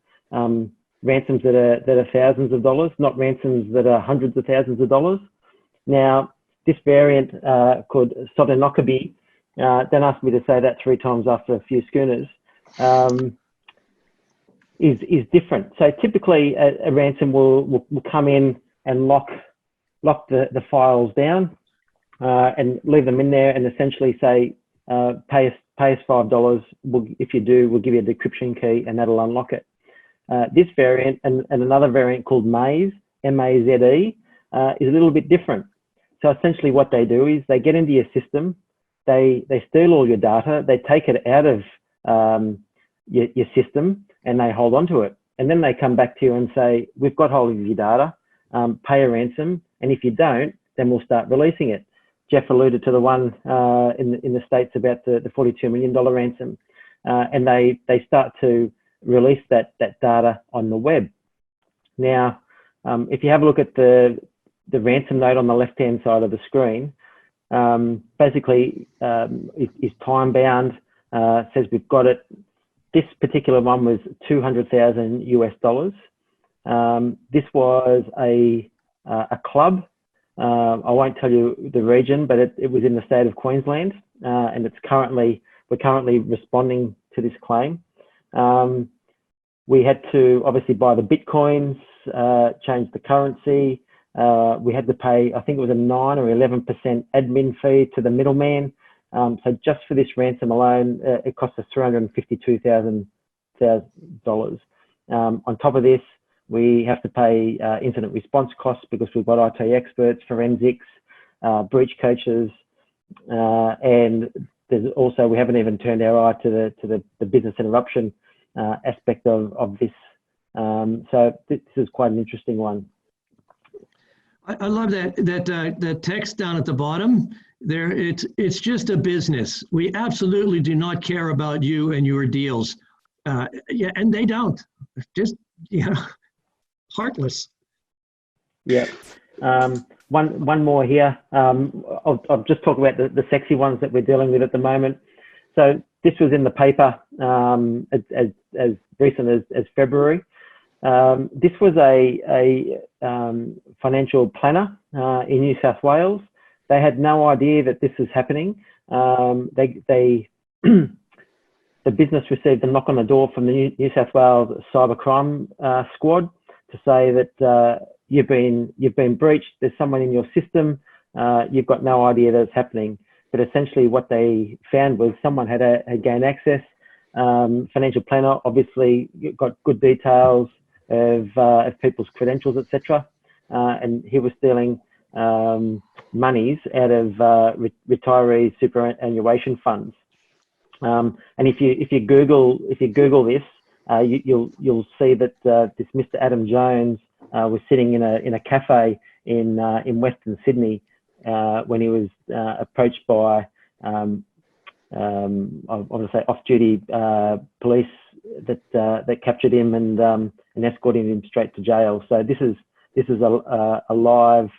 ransoms that are thousands of dollars, not ransoms that are hundreds of thousands of dollars. Now, this variant called Knockaby, don't ask me to say that 3 times after a few schooners. is different. So typically a ransom will come in and lock the files down and leave them in there and essentially say, pay us $5. If you do, we'll give you a decryption key and that'll unlock it. This variant and another variant called Maze, M-A-Z-E, is a little bit different. So essentially what they do is they get into your system, they steal all your data, they take it out of your system and they hold on to it. And then they come back to you and say, we've got hold of your data, pay a ransom, and if you don't, then we'll start releasing it. Jeff alluded to the one in the States about the $42 million ransom, and they start to release that data on the web. Now, if you have a look at the ransom note on the left-hand side of the screen, basically is time-bound, says we've got it. This particular one was $200,000 US. This was a club. I won't tell you the region, but it was in the state of Queensland, and we're currently responding to this claim. We had to obviously buy the Bitcoins, change the currency. We had to pay, I think it was a 9 or 11% admin fee to the middleman. So just for this ransom alone, it cost us $352,000. On top of this, we have to pay incident response costs because we've got IT experts, forensics, breach coaches, and there's also, we haven't even turned our eye to the business interruption aspect of this. So this is quite an interesting one. I love that text down at the bottom there. It's just a business. We absolutely do not care about you and your deals. Yeah, and they don't. Just, heartless. Yeah. One more here. I'll just talk about the sexy ones that we're dealing with at the moment. So this was in the paper as recent as February. This was a financial planner in New South Wales. They had no idea that this was happening. The business received a knock on the door from the New South Wales cybercrime squad to say that you've been breached. There's someone in your system. You've got no idea that it's happening. But essentially, what they found was someone had gained access. Financial planner obviously got good details of people's credentials, etc. And he was stealing monies out of retirees' superannuation funds. And if you Google this, you'll see that this Mr. Adam Jones was sitting in a cafe in Western Sydney when he was approached by I want to say off-duty police that captured him and escorted him straight to jail. So this is a live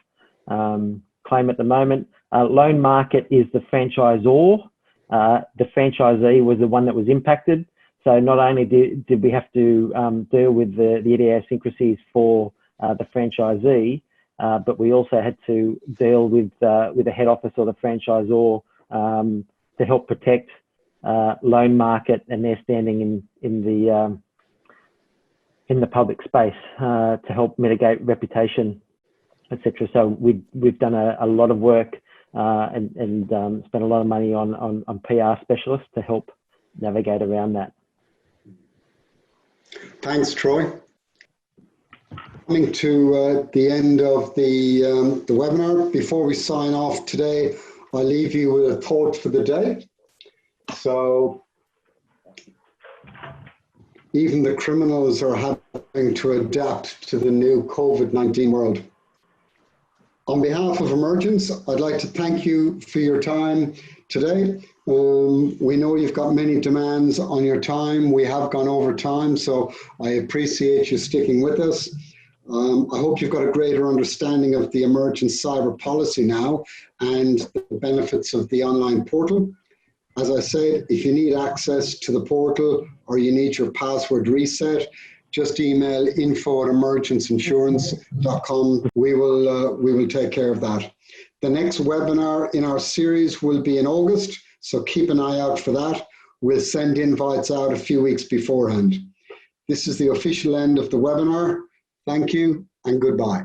claim at the moment. Loan Market is the franchisor. The franchisee was the one that was impacted. So not only did we have to deal with the idiosyncrasies for the franchisee, but we also had to deal with the head office or the franchisor to help protect Loan Market and their standing in the public space to help mitigate reputation, etc. So we've done a lot of work and spent a lot of money on PR specialists to help navigate around that. Thanks, Troy. Coming to the end of the webinar. Before we sign off today, I'll leave you with a thought for the day. So, even the criminals are having to adapt to the new COVID-19 world. On behalf of Emergence, I'd like to thank you for your time today. We know you've got many demands on your time. We have gone over time, so I appreciate you sticking with us. I hope you've got a greater understanding of the Emergence cyber policy now and the benefits of the online portal. As I said, if you need access to the portal or you need your password reset, just email info@emergenceinsurance.com. We will take care of that. The next webinar in our series will be in August, so keep an eye out for that. We'll send invites out a few weeks beforehand. This is the official end of the webinar. Thank you and goodbye.